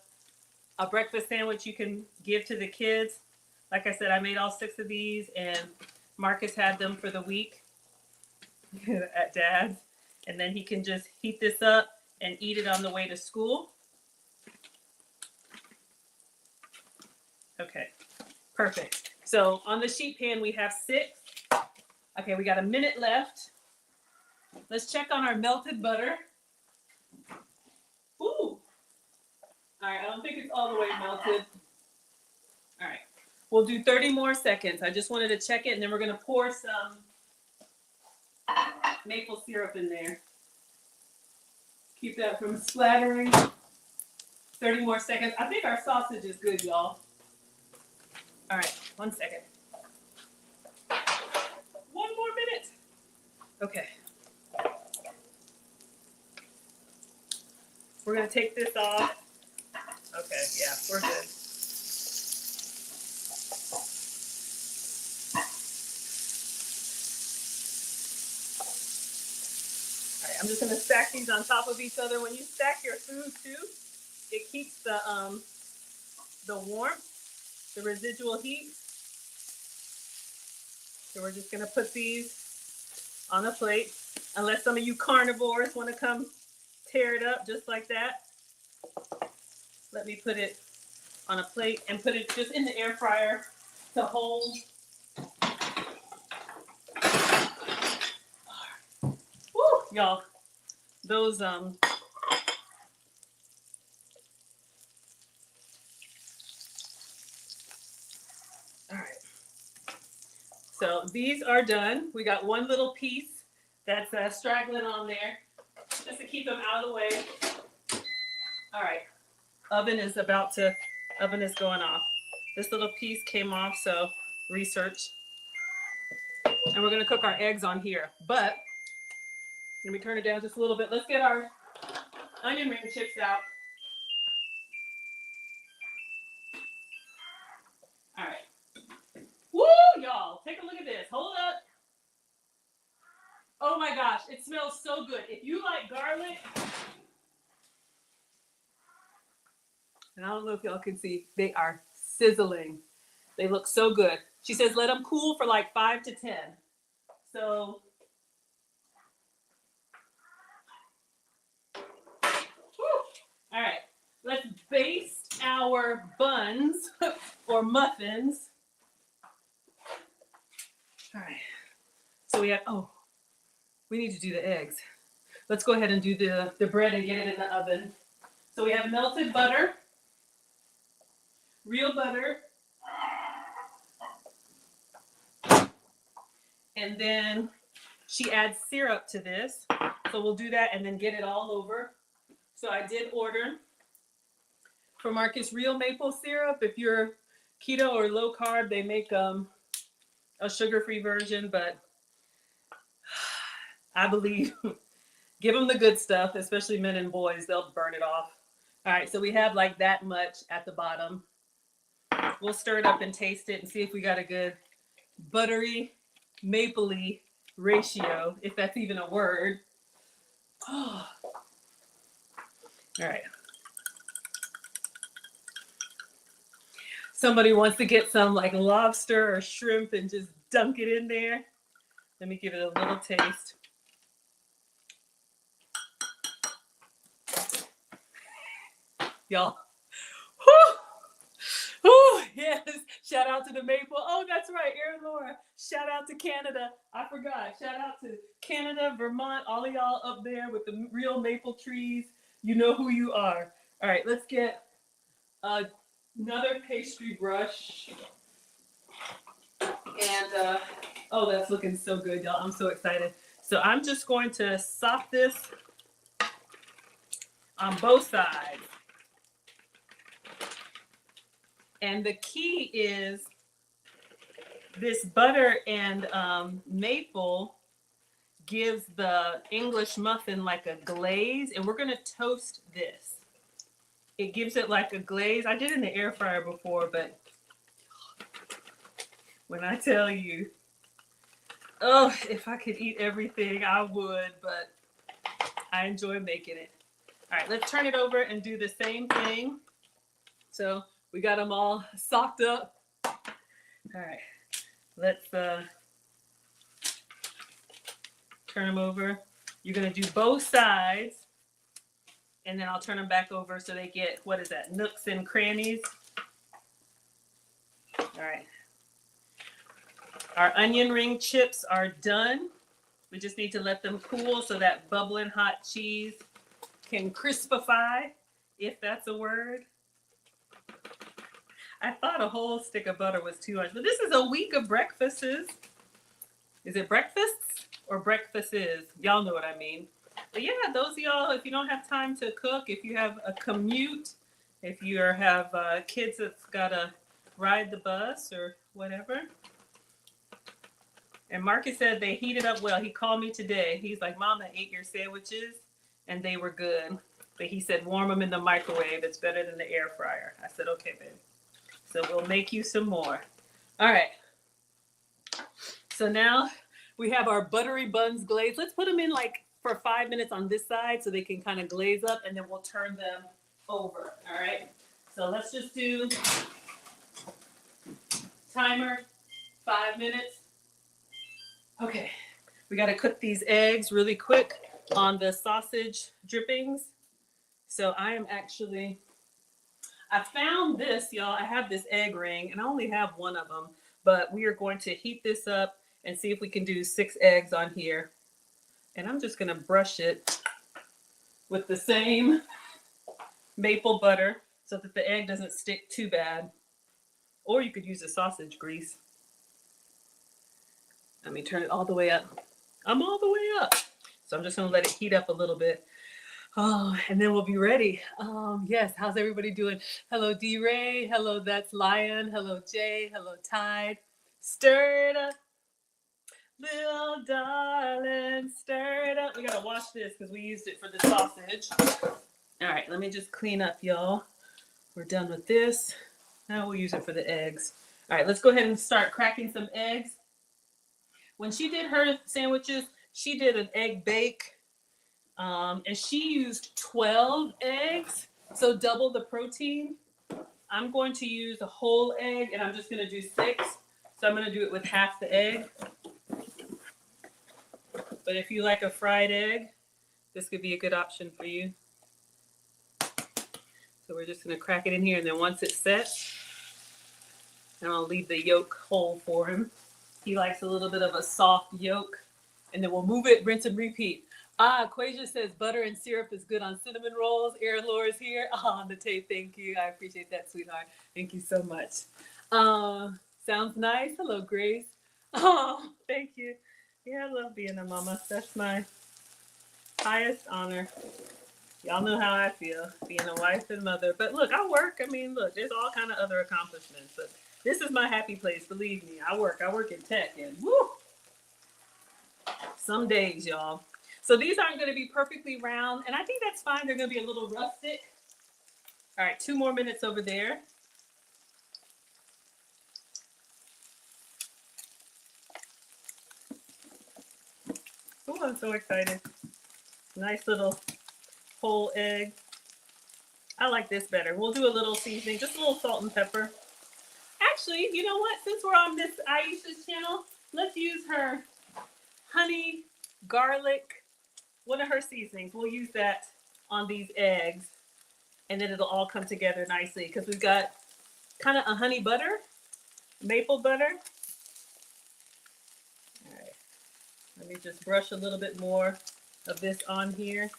a breakfast sandwich you can give to the kids. Like I said, I made all 6 of these, and Marcus had them for the week at Dad's. And then he can just heat this up and eat it on the way to school. Okay, perfect. So on the sheet pan, we have 6. Okay, we got a minute left. Let's check on our melted butter. Ooh. All right, I don't think it's all the way melted. All right, we'll do 30 more seconds. I just wanted to check it, and then we're gonna pour some maple syrup in there. Keep that from splattering. 30 more seconds. I think our sausage is good, y'all. All right, 1 second. 1 more minute. Okay. We're gonna take this off. Okay, yeah, we're good. All right, I'm just gonna stack these on top of each other. When you stack your food too, it keeps the warmth, the residual heat. So we're just gonna put these on a plate. Unless some of you carnivores want to come tear it up just like that. Let me put it on a plate and put it just in the air fryer to hold. Woo, y'all, those all right. So these are done. We got one little piece that's straggling on there, just to keep them out of the way. All right, oven is going off. This little piece came off, so research. And we're gonna cook our eggs on here. But let me turn it down just a little bit. Let's get our onion ring chips out. All right. Woo, y'all, take a look at this. Hold up. Oh my gosh, it smells so good. If you like garlic, and I don't know if y'all can see, they are sizzling. They look so good. She says let them cool for like 5 to 10. So, whew. All right, let's baste our buns or muffins. All right, so we have, we need to do the eggs. Let's go ahead and do the bread and get it in the oven. So we have melted butter, real butter, and then she adds syrup to this. So we'll do that and then get it all over. So I did order for Marcus real maple syrup. If you're keto or low carb, they make a sugar-free version, but I believe give them the good stuff, especially men and boys. They'll burn it off. All right, so we have like that much at the bottom. We'll stir it up and taste it and see if we got a good buttery, mapley ratio, if that's even a word. All right. Somebody wants to get some like lobster or shrimp and just dunk it in there. Let me give it a little taste. Y'all, whew, Oh, yes. Shout out to the maple. Oh, that's right, Aaron Laura. Shout out to Canada. I forgot. Shout out to Canada, Vermont, all of y'all up there with the real maple trees. You know who you are. All right, let's get another pastry brush. And, oh, that's looking so good, y'all. I'm so excited. So I'm just going to sop this on both sides. And the key is this butter and maple gives the English muffin like a glaze, and we're gonna toast this. It gives it like a glaze. I did it in the air fryer before, but when I tell you, oh, if I could eat everything, I would, but I enjoy making it. All right, let's turn it over and do the same thing. So we got them all socked up. All right, let's turn them over. You're gonna do both sides, and then I'll turn them back over so they get, what is that, nooks and crannies. All right. Our onion ring chips are done. We just need to let them cool so that bubbling hot cheese can crispify, if that's a word. I thought a whole stick of butter was too much, but this is a week of breakfasts. Is it breakfasts or breakfasts? Y'all know what I mean. But yeah, those of y'all, if you don't have time to cook, if you have a commute, if you have kids that's got to ride the bus or whatever. And Marcus said they heated up well. He called me today. He's like, Mom, I ate your sandwiches and they were good. But he said, warm them in the microwave. It's better than the air fryer. I said, okay, babe. So we'll make you some more. All right. So now we have our buttery buns glazed. Let's put them in like for 5 minutes on this side so they can kind of glaze up, and then we'll turn them over. All right. So let's just do timer 5 minutes. Okay. We got to cook these eggs really quick on the sausage drippings. So I found this, y'all. I have this egg ring, and I only have one of them, but we are going to heat this up and see if we can do 6 eggs on here. And I'm just going to brush it with the same maple butter so that the egg doesn't stick too bad. Or you could use the sausage grease. Let me turn it all the way up. I'm all the way up. So I'm just going to let it heat up a little bit. Oh, and then we'll be ready. Yes, how's everybody doing? Hello, D-Ray. Hello, that's Lion. Hello, Jay. Hello, Tide. Stir it up, little darling. Stir it up. We gotta wash this because we used it for the sausage. All right, let me just clean up, y'all. We're done with this. Now we'll use it for the eggs. All right, let's go ahead and start cracking some eggs. When she did her sandwiches, she did an egg bake. And she used 12 eggs, so double the protein. I'm going to use a whole egg, and I'm just going to do 6. So I'm going to do it with half the egg. But if you like a fried egg, this could be a good option for you. So we're just going to crack it in here, and then once it's set, and I'll leave the yolk whole for him. He likes a little bit of a soft yolk, and then we'll move it, rinse and repeat. Quasia says butter and syrup is good on cinnamon rolls. Erin Laura's here on the tape. Thank you. I appreciate that, sweetheart. Thank you so much. Sounds nice. Hello, Grace. Oh, thank you. Yeah, I love being a mama. That's my highest honor. Y'all know how I feel, being a wife and mother. But look, I work. I mean, look, there's all kind of other accomplishments. But this is my happy place, believe me. I work in tech, and woo! Some days, y'all. So these aren't going to be perfectly round, and I think that's fine. They're going to be a little rustic. All right, 2 more minutes over there. Oh, I'm so excited. Nice little whole egg. I like this better. We'll do a little seasoning, just a little salt and pepper. Actually, you know what? Since we're on Miss Aisha's channel, let's use her honey, garlic, one of her seasonings. We'll use that on these eggs, and then it'll all come together nicely because we've got kind of a honey butter, maple butter. All right, let me just brush a little bit more of this on here.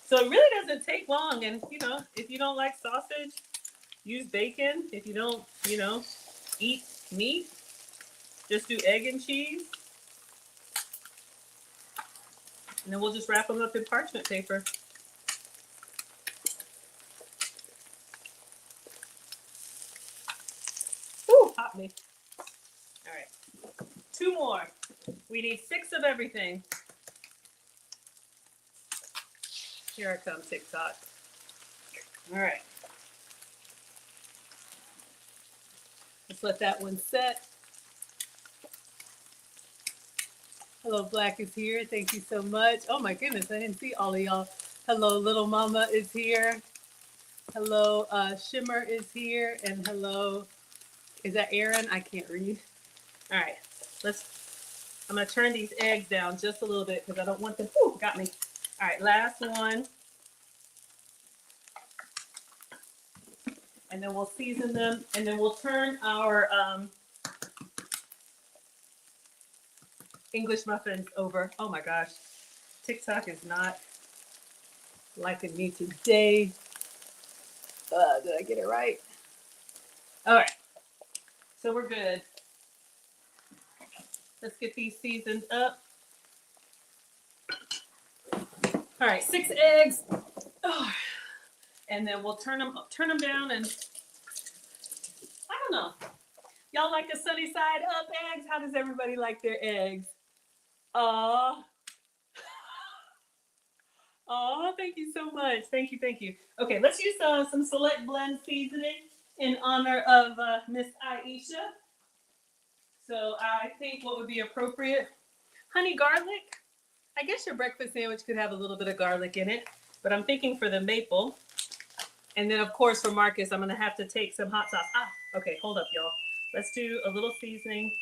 So it really doesn't take long. And, you know, if you don't like sausage, use bacon. If you don't, you know, eat meat, just do egg and cheese. And then we'll just wrap them up in parchment paper. Ooh, hot me. All right, 2 more. We need 6 of everything. Here I come, TikTok. All right. Let's let that one set. Hello, Black is here. Thank you so much. Oh my goodness, I didn't see all of y'all. Hello, Little Mama is here. Hello, Shimmer is here. And hello, is that Aaron? I can't read. All right, I'm gonna turn these eggs down just a little bit because I don't want them, whew, got me. All right, last one. And then we'll season them, and then we'll turn our English muffins over. Oh my gosh, TikTok is not liking me today. Did I get it right? All right, so we're good. Let's get these seasoned up. All right, 6 eggs. Oh. And then we'll turn them down, and I don't know. Y'all like a sunny side up eggs? How does everybody like their eggs? Aw. Aw, thank you so much. Thank you, thank you. Okay, let's use some Select Blend seasoning in honor of Miss Aisha. So I think what would be appropriate, honey garlic. I guess your breakfast sandwich could have a little bit of garlic in it, but I'm thinking for the maple. And then, of course, for Marcus, I'm going to have to take some hot sauce. Ah, okay, hold up, y'all. Let's do a little seasoning.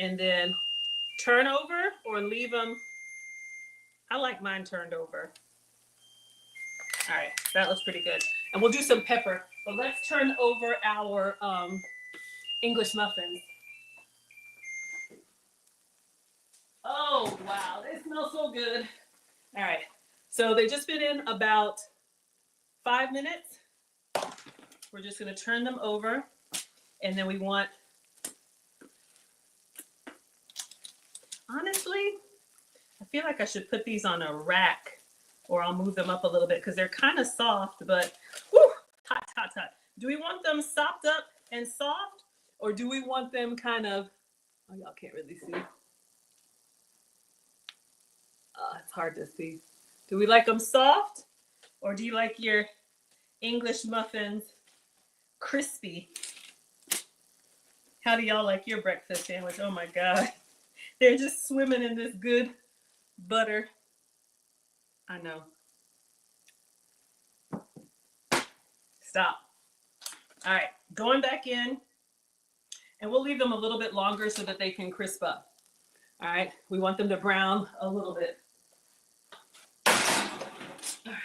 And then turn over or leave them. I like mine turned over. All right, that looks pretty good. And we'll do some pepper. But let's turn over our English muffins. Oh, wow, they smell so good. All right, so they've just been in about 5 minutes. We're just going to turn them over. And then we want, honestly, I feel like I should put these on a rack, or I'll move them up a little bit because they're kind of soft, but whew, hot, hot, hot. Do we want them sopped up and soft, or do we want them kind of, oh, y'all can't really see. It's hard to see. Do we like them soft, or do you like your English muffins crispy? How do y'all like your breakfast sandwich? Oh my God. They're just swimming in this good butter. I know. Stop. All right, going back in, and we'll leave them a little bit longer so that they can crisp up. All right, we want them to brown a little bit. All right.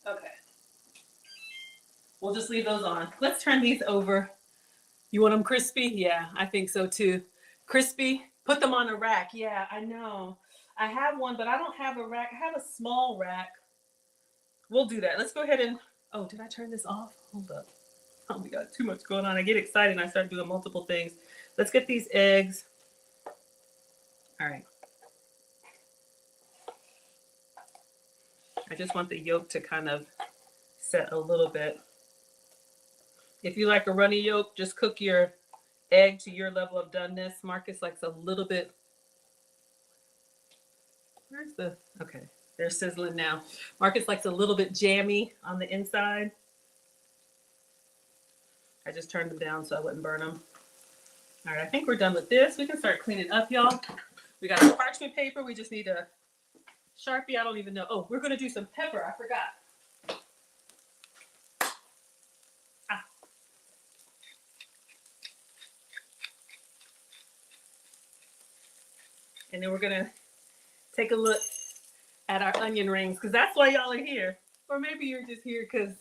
Okay. We'll just leave those on. Let's turn these over. You want them crispy? Yeah, I think so too. Crispy, put them on a rack. Yeah, I know. I have one, but I don't have a rack. I have a small rack. We'll do that. Let's go ahead and, oh, did I turn this off? Hold up. Oh, we got too much going on. I get excited and I start doing multiple things. Let's get these eggs. All right. I just want the yolk to kind of set a little bit. If you like a runny yolk, just cook your egg to your level of doneness. Marcus likes a little bit. Where's the, okay, they're sizzling now. Marcus likes a little bit jammy on the inside. I just turned them down so I wouldn't burn them. All right, I think we're done with this. We can start cleaning up, y'all. We got some parchment paper. We just need a Sharpie. I don't even know. Oh, we're gonna do some pepper. I forgot. Ah. And then we're gonna take a look at our onion rings because that's why y'all are here. Or maybe you're just here because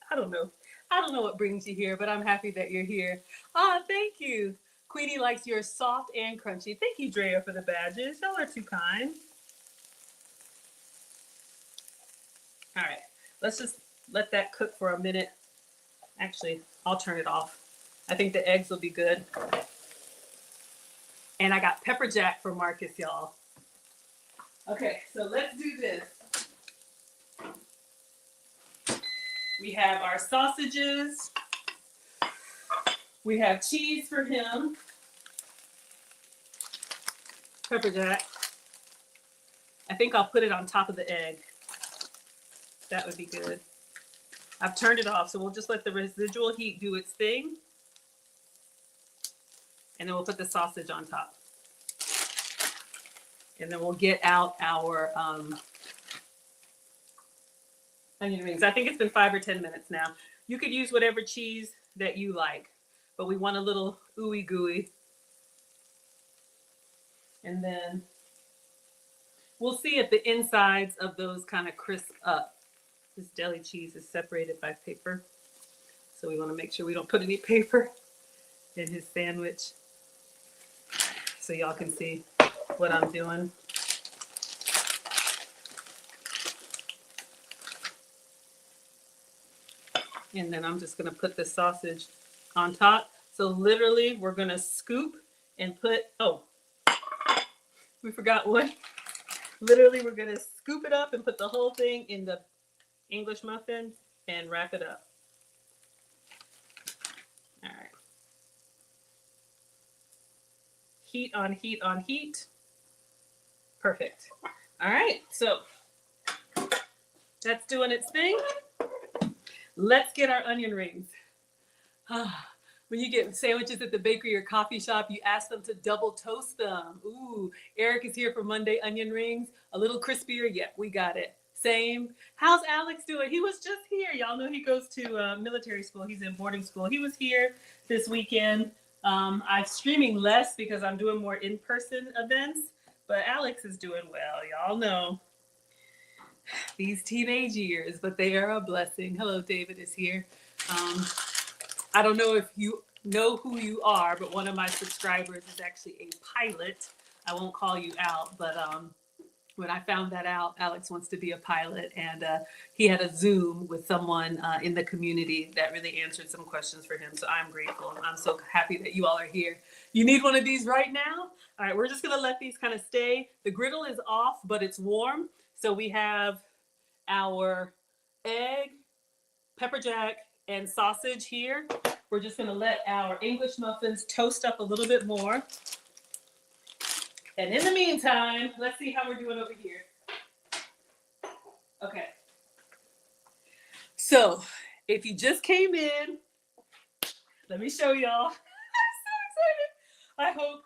I don't know. I don't know what brings you here, but I'm happy that you're here. Ah, thank you. Queenie likes yours soft and crunchy. Thank you, Drea, for the badges. Y'all are too kind. All right, let's just let that cook for a minute. Actually, I'll turn it off. I think the eggs will be good. And I got pepper jack for Marcus, y'all. Okay, so let's do this. We have our sausages. We have cheese for him. Pepper jack. I think I'll put it on top of the egg. That would be good. I've turned it off, so we'll just let the residual heat do its thing. And then we'll put the sausage on top. And then we'll get out our onion rings. I think it's been 5 or 10 minutes now. You could use whatever cheese that you like, but we want a little ooey gooey. And then we'll see if the insides of those kind of crisp up. This deli cheese is separated by paper, so we want to make sure we don't put any paper in his sandwich, so y'all can see what I'm doing. And then I'm just going to put the sausage on top. So literally, we're going to scoop and put, oh, we forgot one. Literally, we're going to scoop it up and put the whole thing in the English muffin and wrap it up. All right. Heat on heat on heat. Perfect. All right, so that's doing its thing. Let's get our onion rings. When you get sandwiches at the bakery or coffee shop, you ask them to double toast them. Ooh, Eric is here for Monday onion rings. A little crispier. Yep, we got it. Same. How's Alex doing? He was just here. Y'all know he goes to military school. He's in boarding school. He was here this weekend. I'm streaming less because I'm doing more in-person events, but Alex is doing well. Y'all know these teenage years, but they are a blessing. Hello, David is here. I don't know if you know who you are, but one of my subscribers is actually a pilot. I won't call you out, but when I found that out, Alex wants to be a pilot, and he had a Zoom with someone in the community that really answered some questions for him. So I'm grateful. I'm so happy that you all are here. You need one of these right now? All right, we're just gonna let these kind of stay. The griddle is off, but it's warm. So we have our egg, pepper jack, and sausage here. We're just gonna let our English muffins toast up a little bit more. And in the meantime, let's see how we're doing over here. Okay. So if you just came in, let me show y'all. I'm so excited. I hope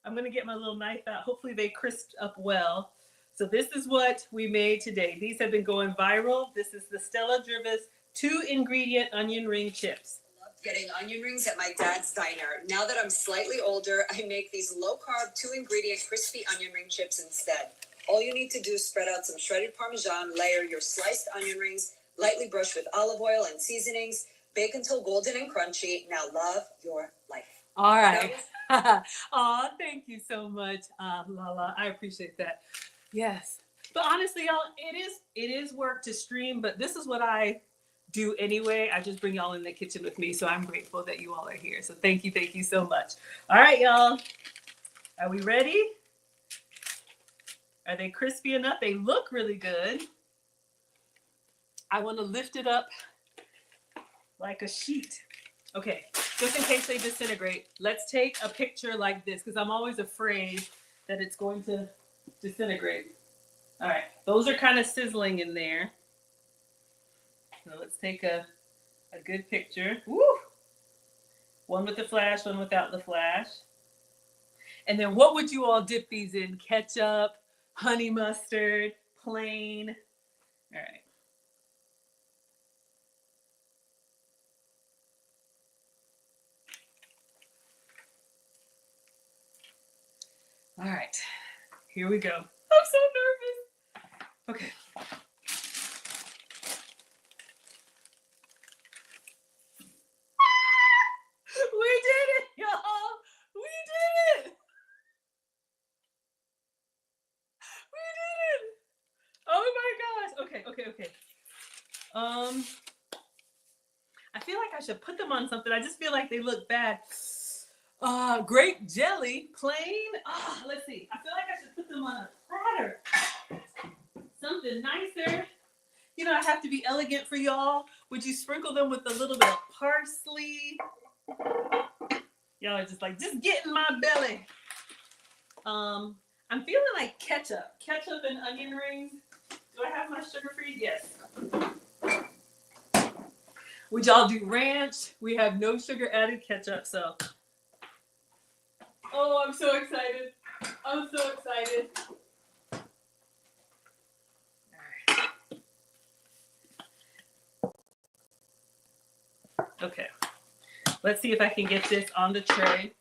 I'm gonna get my little knife out. Hopefully they crisped up well. So this is what we made today. These have been going viral. This is the Stella Jervis 2-ingredient onion ring chips. I loved getting onion rings at my dad's diner. Now that I'm slightly older, I make these low-carb 2-ingredient crispy onion ring chips instead. All you need to do is spread out some shredded Parmesan, layer your sliced onion rings, lightly brush with olive oil and seasonings, bake until golden and crunchy. Now love your life. All right. Aw, thank you so much, Lala. I appreciate that. Yes. But honestly, y'all, it is work to stream, but this is what I do anyway. I just bring y'all in the kitchen with me, so I'm grateful that you all are here. So thank you so much. All right, y'all. Are we ready? Are they crispy enough? They look really good. I want to lift it up like a sheet. Okay, just in case they disintegrate, let's take a picture like this because I'm always afraid that it's going to disintegrate. All right, those are kind of sizzling in there. So let's take a good picture. Woo! One with the flash, one without the flash. And then what would you all dip these in? Ketchup, honey mustard, plain. All right. All right. Here we go. I'm so nervous. Okay. We did it, y'all. We did it. We did it. Oh my gosh. Okay. I feel like I should put them on something. I just feel like they look bad. Grape jelly, plain. Let's see. I feel like I should put them on a platter. Something nicer. You know, I have to be elegant for y'all. Would you sprinkle them with a little bit of parsley? Y'all are just like, just get in my belly. I'm feeling like ketchup. Ketchup and onion rings. Do I have my sugar free? Yes. Would y'all do ranch? We have no sugar added ketchup, so. Oh, I'm so excited. I'm so excited. Okay. Let's see if I can get this on the tray.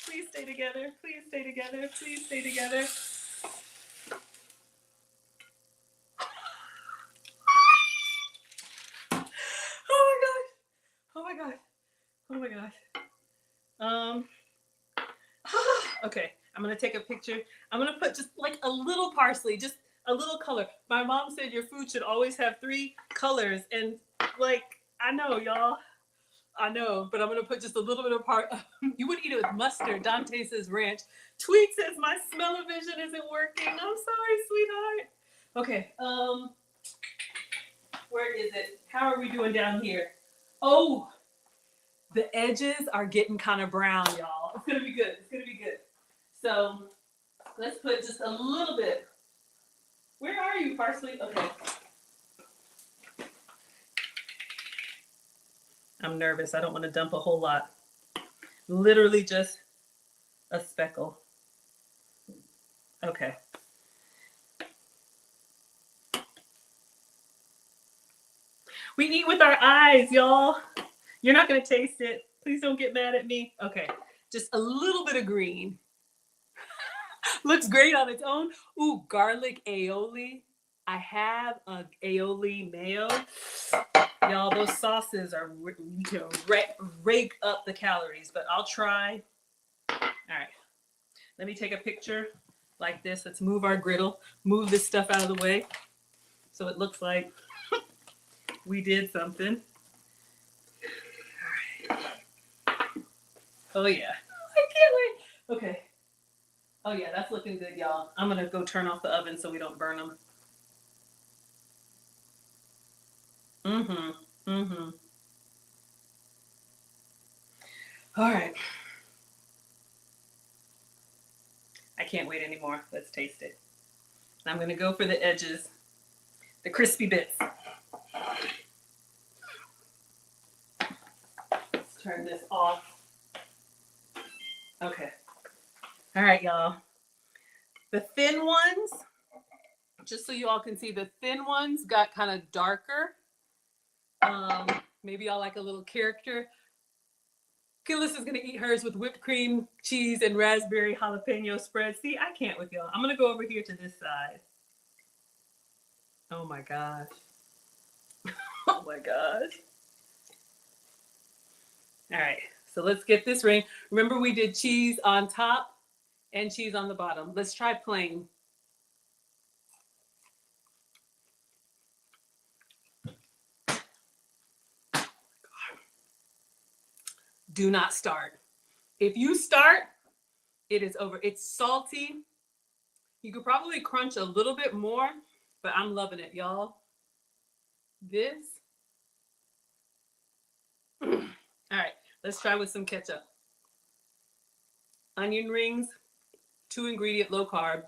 Please stay together. Please stay together. Please stay together. Oh my gosh. Oh my gosh. Oh my gosh. Okay, I'm gonna take a picture. I'm gonna put just like a little parsley, just a little color. My mom said your food should always have 3 colors, and like I know, y'all. I know, but I'm gonna put just a little bit of You would eat it with mustard. Dante says ranch. Tweet says my smell-o-vision isn't working. I'm sorry, sweetheart. Okay, where is it? How are we doing down here? Oh, the edges are getting kind of brown, y'all. It's gonna be good. It's gonna be good. So let's put just a little bit. Where are you, parsley? Okay. I'm nervous. I don't want to dump a whole lot. Literally just a speckle. Okay. We eat with our eyes, y'all. You're not going to taste it. Please don't get mad at me. Okay. Just a little bit of green. Looks great on its own. Ooh, garlic aioli. I have an aioli mayo. Y'all, those sauces are, rake up the calories, but I'll try. All right. Let me take a picture like this. Let's move our griddle. Move this stuff out of the way so it looks like we did something. All right. Oh, yeah. I can't wait. Okay. Oh, yeah, that's looking good, y'all. I'm going to go turn off the oven so we don't burn them. All right. I can't wait anymore. Let's taste it. I'm going to go for the edges, the crispy bits. Let's turn this off. Okay. All right, y'all. The thin ones, just so you all can see, the thin ones got kind of darker. Maybe y'all like a little character. Killis is gonna eat hers with whipped cream, cheese, and raspberry jalapeno spread. See, I can't with y'all. I'm gonna go over here to this side. Oh my gosh. Oh my gosh. All right, so let's get this ring. Remember we did cheese on top and cheese on the bottom. Let's try plain. Do not start. If you start, it is over. It's salty. You could probably crunch a little bit more, but I'm loving it, y'all. This. All right, let's try with some ketchup. Onion rings, 2-ingredient, low carb.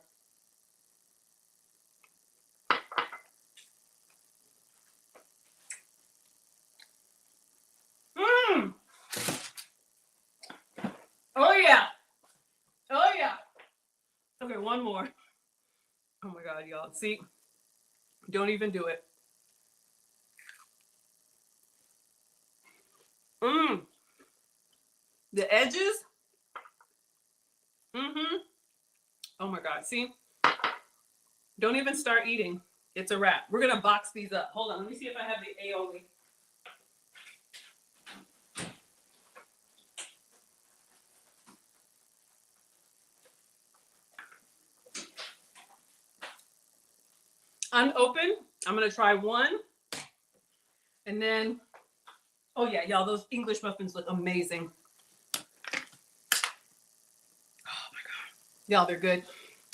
Mmm. Oh yeah. Oh yeah. Okay, one more. Oh my God, y'all. See, don't even do it. Mmm. The edges. Mm-hmm. Oh my God. See? Don't even start eating. It's a wrap. We're going to box these up. Hold on. Let me see if I have the aioli. Unopened. I'm going to try one. And then, oh yeah, y'all, those English muffins look amazing. Oh my God. Y'all, they're good.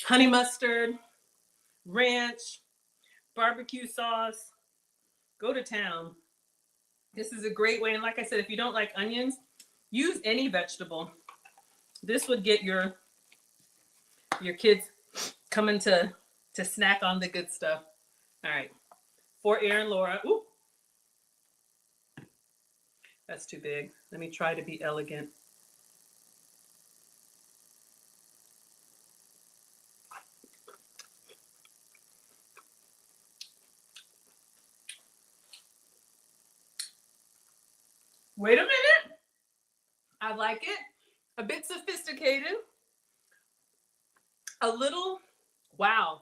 Honey mustard, ranch, barbecue sauce. Go to town. This is a great way. And like I said, if you don't like onions, use any vegetable. This would get your kids coming to snack on the good stuff. All right. For Aaron, Laura. Ooh. That's too big. Let me try to be elegant. Wait a minute. I like it. A bit sophisticated. A little, wow.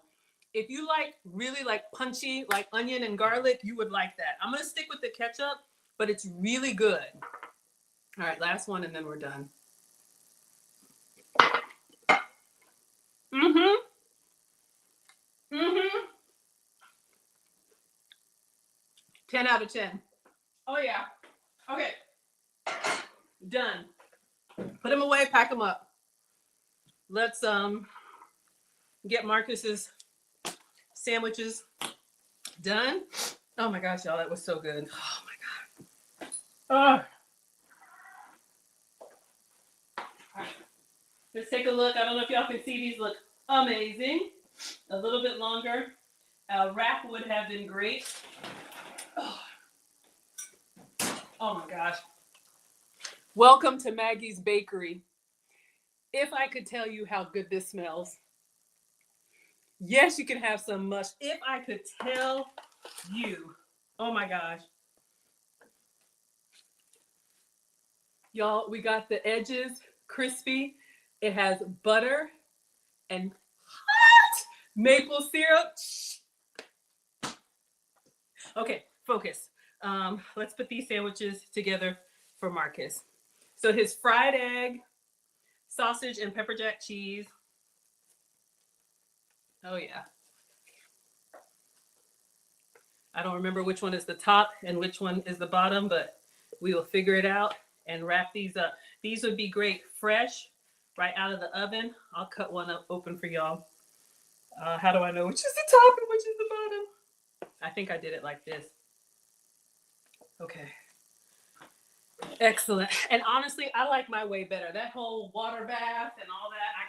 If you like really like punchy, like onion and garlic, you would like that. I'm going to stick with the ketchup, but it's really good. All right, last one and then we're done. Mm-hmm. Mm-hmm. 10 out of 10. Oh, yeah. Okay. Done. Put them away, pack them up. Let's get Marcus's sandwiches done. Oh my gosh, y'all, that was so good. Oh my God. Oh. All right. Let's take a look. I don't know if y'all can see these look amazing. A little bit longer. A wrap would have been great. Oh. Oh my gosh. Welcome to Maggie's Bakery. If I could tell you how good this smells. Yes, you can have some mush. If I could tell you. Oh my gosh. Y'all, we got the edges crispy. It has butter and hot maple syrup. Okay, focus. Let's put these sandwiches together for Marcus. So his fried egg, sausage, and pepper jack cheese. Oh yeah. I don't remember which one is the top and which one is the bottom, but we will figure it out and wrap these up. These would be great fresh, right out of the oven. I'll cut one up open for y'all. How do I know which is the top and which is the bottom? I think I did it like this. Okay. Excellent. And honestly, I like my way better. That whole water bath and all that, I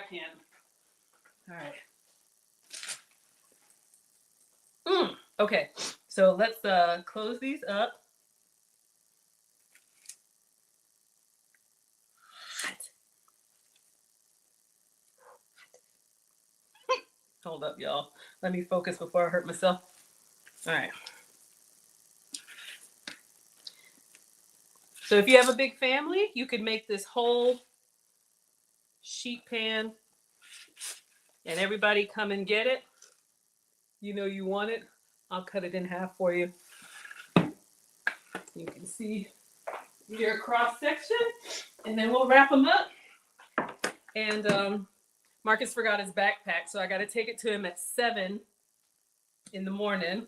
can't. All right. Okay, so let's close these up. Hold up, y'all. Let me focus before I hurt myself. All right. So if you have a big family, you could make this whole sheet pan and everybody come and get it. You know you want it. I'll cut it in half for you. You can see your cross section, and then we'll wrap them up. And Marcus forgot his backpack, so I got to take it to him at 7 in the morning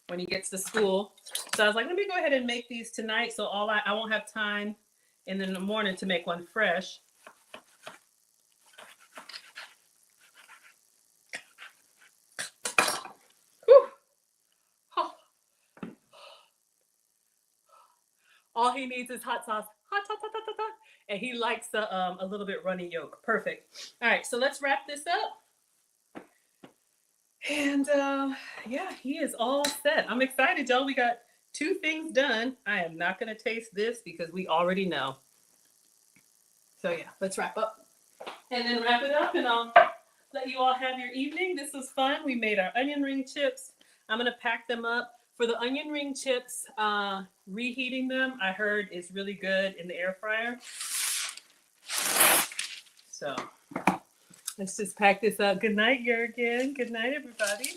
when he gets to school. So I was like, let me go ahead and make these tonight, so I won't have time in the morning to make one fresh. Whew. Oh. All he needs is hot sauce. Hot, hot, hot, hot, hot, hot. And he likes a little bit runny yolk. Perfect. All right, so let's wrap this up. And yeah, he is all set. I'm excited, y'all. We got 2 things done. I am not going to taste this because we already know. So yeah, let's wrap up. And then wrap it up and I'll let you all have your evening. This was fun. We made our onion ring chips. I'm going to pack them up. For the onion ring chips, reheating them, I heard is really good in the air fryer. So Let's just pack this up. Good night, Jurgen. Good night, everybody.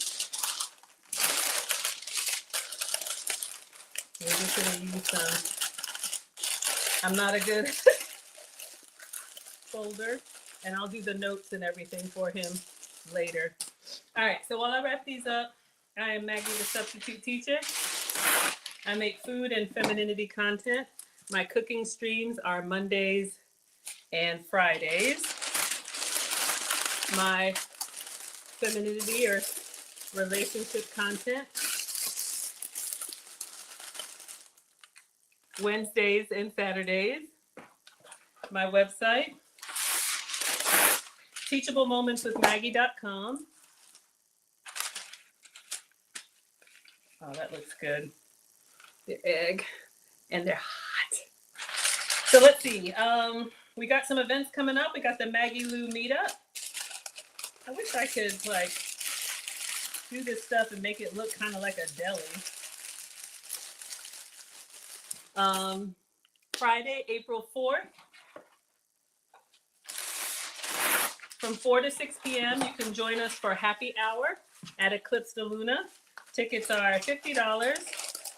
We're just gonna use some. I'm not a good folder, and I'll do the notes and everything for him later. All right, so while I wrap these up, I am Maggie, the substitute teacher. I make food and femininity content. My cooking streams are Mondays and Fridays. My femininity or relationship content Wednesdays and Saturdays. My website, teachablemomentswithmaggie.com. Oh, that looks good. The egg, and they're hot. So let's see. We got some events coming up. We got the Maggie Lou meetup. I wish I could like do this stuff and make it look kind of like a deli. Friday, April 4th, from 4 to 6 p.m. You can join us for happy hour at Eclipse de Luna. Tickets are $50.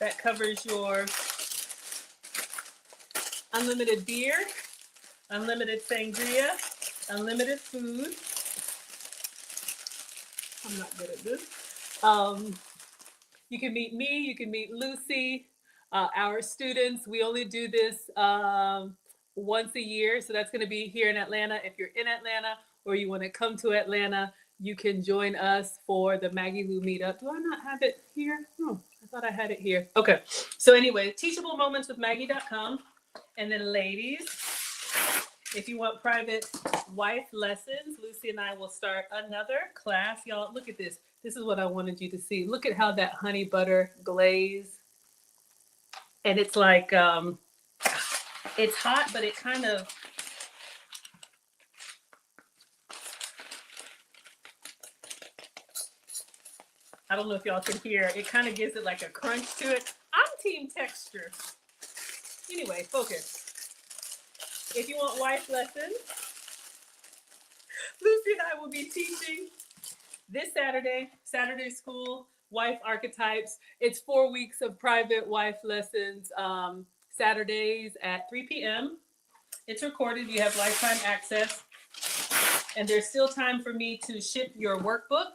That covers your unlimited beer, unlimited sangria, unlimited food. I'm not good at this. You can meet me, you can meet Lucy, our students. We only do this once a year, so that's going to be here in Atlanta. If you're in Atlanta or you want to come to Atlanta, you can join us for the Maggie Lou meetup. Do I not have it here? I thought I had it here. Okay. So anyway, teachablemomentswithmaggie.com. And then ladies, if you want private wife lessons, Lucy and I will start another class. Y'all, look at this. This is what I wanted you to see. Look at how that honey butter glaze. And it's like, it's hot, but it kind of, I don't know if y'all can hear, it kind of gives it like a crunch to it. I'm team texture. Anyway, focus. If you want wife lessons, Lucy and I will be teaching this Saturday school, wife archetypes. It's 4 weeks of private wife lessons, Saturdays at 3 p.m. It's recorded. You have lifetime access. And there's still time for me to ship your workbook.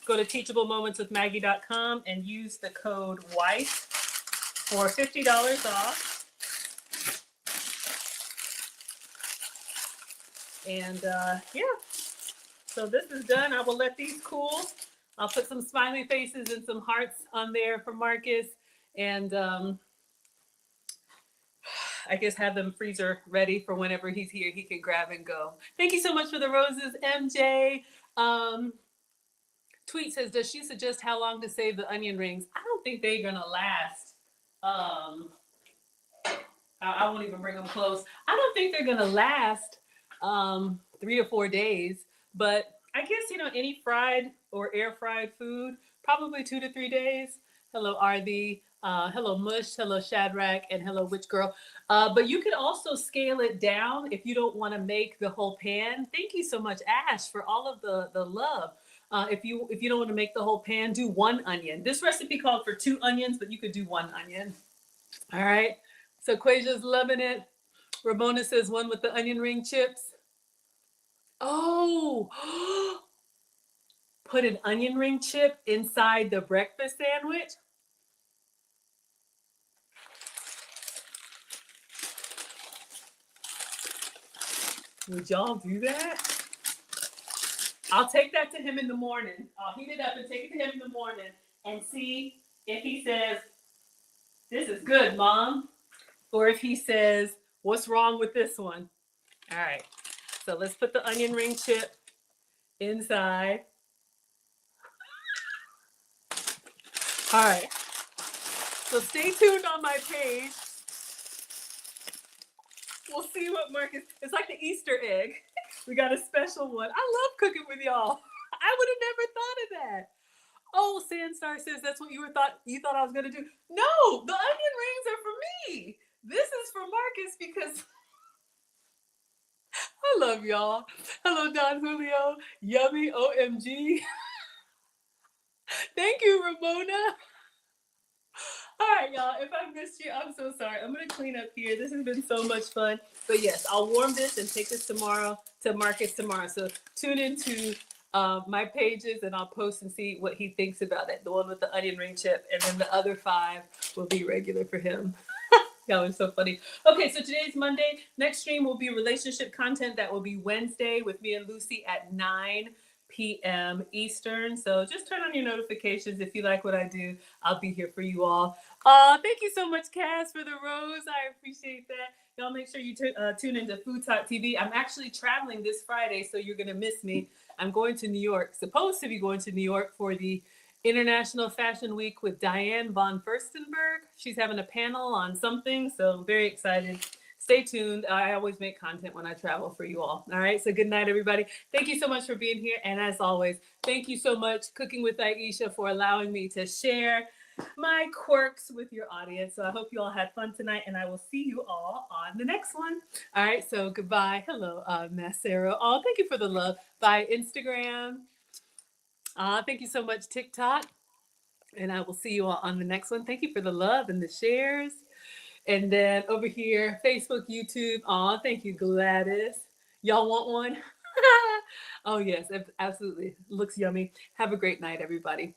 Go to teachablemomentswithmaggie.com and use the code WIFE for $50 off. And yeah, so this is done. I will let these cool. I'll put some smiley faces and some hearts on there for Marcus. And I guess have them freezer ready for whenever he's here, he can grab and go. Thank you so much for the roses, MJ. Tweet says, does she suggest how long to save the onion rings? I don't think they're gonna last. I won't even bring them close. I don't think they're gonna last 3 to 4 days, but I guess, you know, any fried or air fried food, probably 2 to 3 days. Hello, RB. Hello, Mush. Hello, Shadrach. And hello, Witch Girl. But you can also scale it down if you don't want to make the whole pan. Thank you so much, Ash, for all of the love. If you don't want to make the whole pan, do 1 onion. This recipe called for 2 onions, but you could do 1 onion. All right. So Quasia's loving it. Ramona says 1 with the onion ring chips. Oh, put an onion ring chip inside the breakfast sandwich. Would y'all do that? I'll take that to him in the morning. I'll heat it up and take it to him in the morning and see if he says, this is good, Mom. Or if he says, what's wrong with this one? All right. So let's put the onion ring chip inside. All right. So stay tuned on my page. We'll see what Marcus, it's like the Easter egg. We got a special one. I love cooking with y'all. I would have never thought of that. Oh, Sandstar says that's what you thought I was gonna do. No, the onion rings are for me. This is for Marcus because I love y'all. Hello, Don Julio. Yummy, OMG. Thank you, Ramona. All right, y'all. If I missed you, I'm so sorry. I'm gonna clean up here. This has been so much fun. But yes, I'll warm this and take this tomorrow to Marcus tomorrow. So tune into my pages and I'll post and see what he thinks about it. The one with the onion ring chip, and then the other 5 will be regular for him. That was so funny. Okay, so today's Monday. Next stream will be relationship content. That will be Wednesday with me and Lucy at 9 p.m. Eastern. So just turn on your notifications if you like what I do. I'll be here for you all. Thank you so much, Cass, for the rose. I appreciate that. Y'all make sure you tune into Food Talk TV. I'm actually traveling this Friday, so you're going to miss me. I'm going to New York, supposed to be going to New York for the International Fashion Week with Diane von Furstenberg. She's having a panel on something, so I'm very excited. Stay tuned. I always make content when I travel for you all. All right, so good night, everybody. Thank you so much for being here. And as always, thank you so much, Cooking with Aisha, for allowing me to share my quirks with your audience. So I hope you all had fun tonight, and I will see you all on the next one. All right, so goodbye. Hello, Massero. Oh, thank you for the love. Bye, Instagram. Thank you so much, TikTok. And I will see you all on the next one. Thank you for the love and the shares. And then over here, Facebook, YouTube. Aw, thank you, Gladys. Y'all want one? Oh, yes, absolutely. Looks yummy. Have a great night, everybody.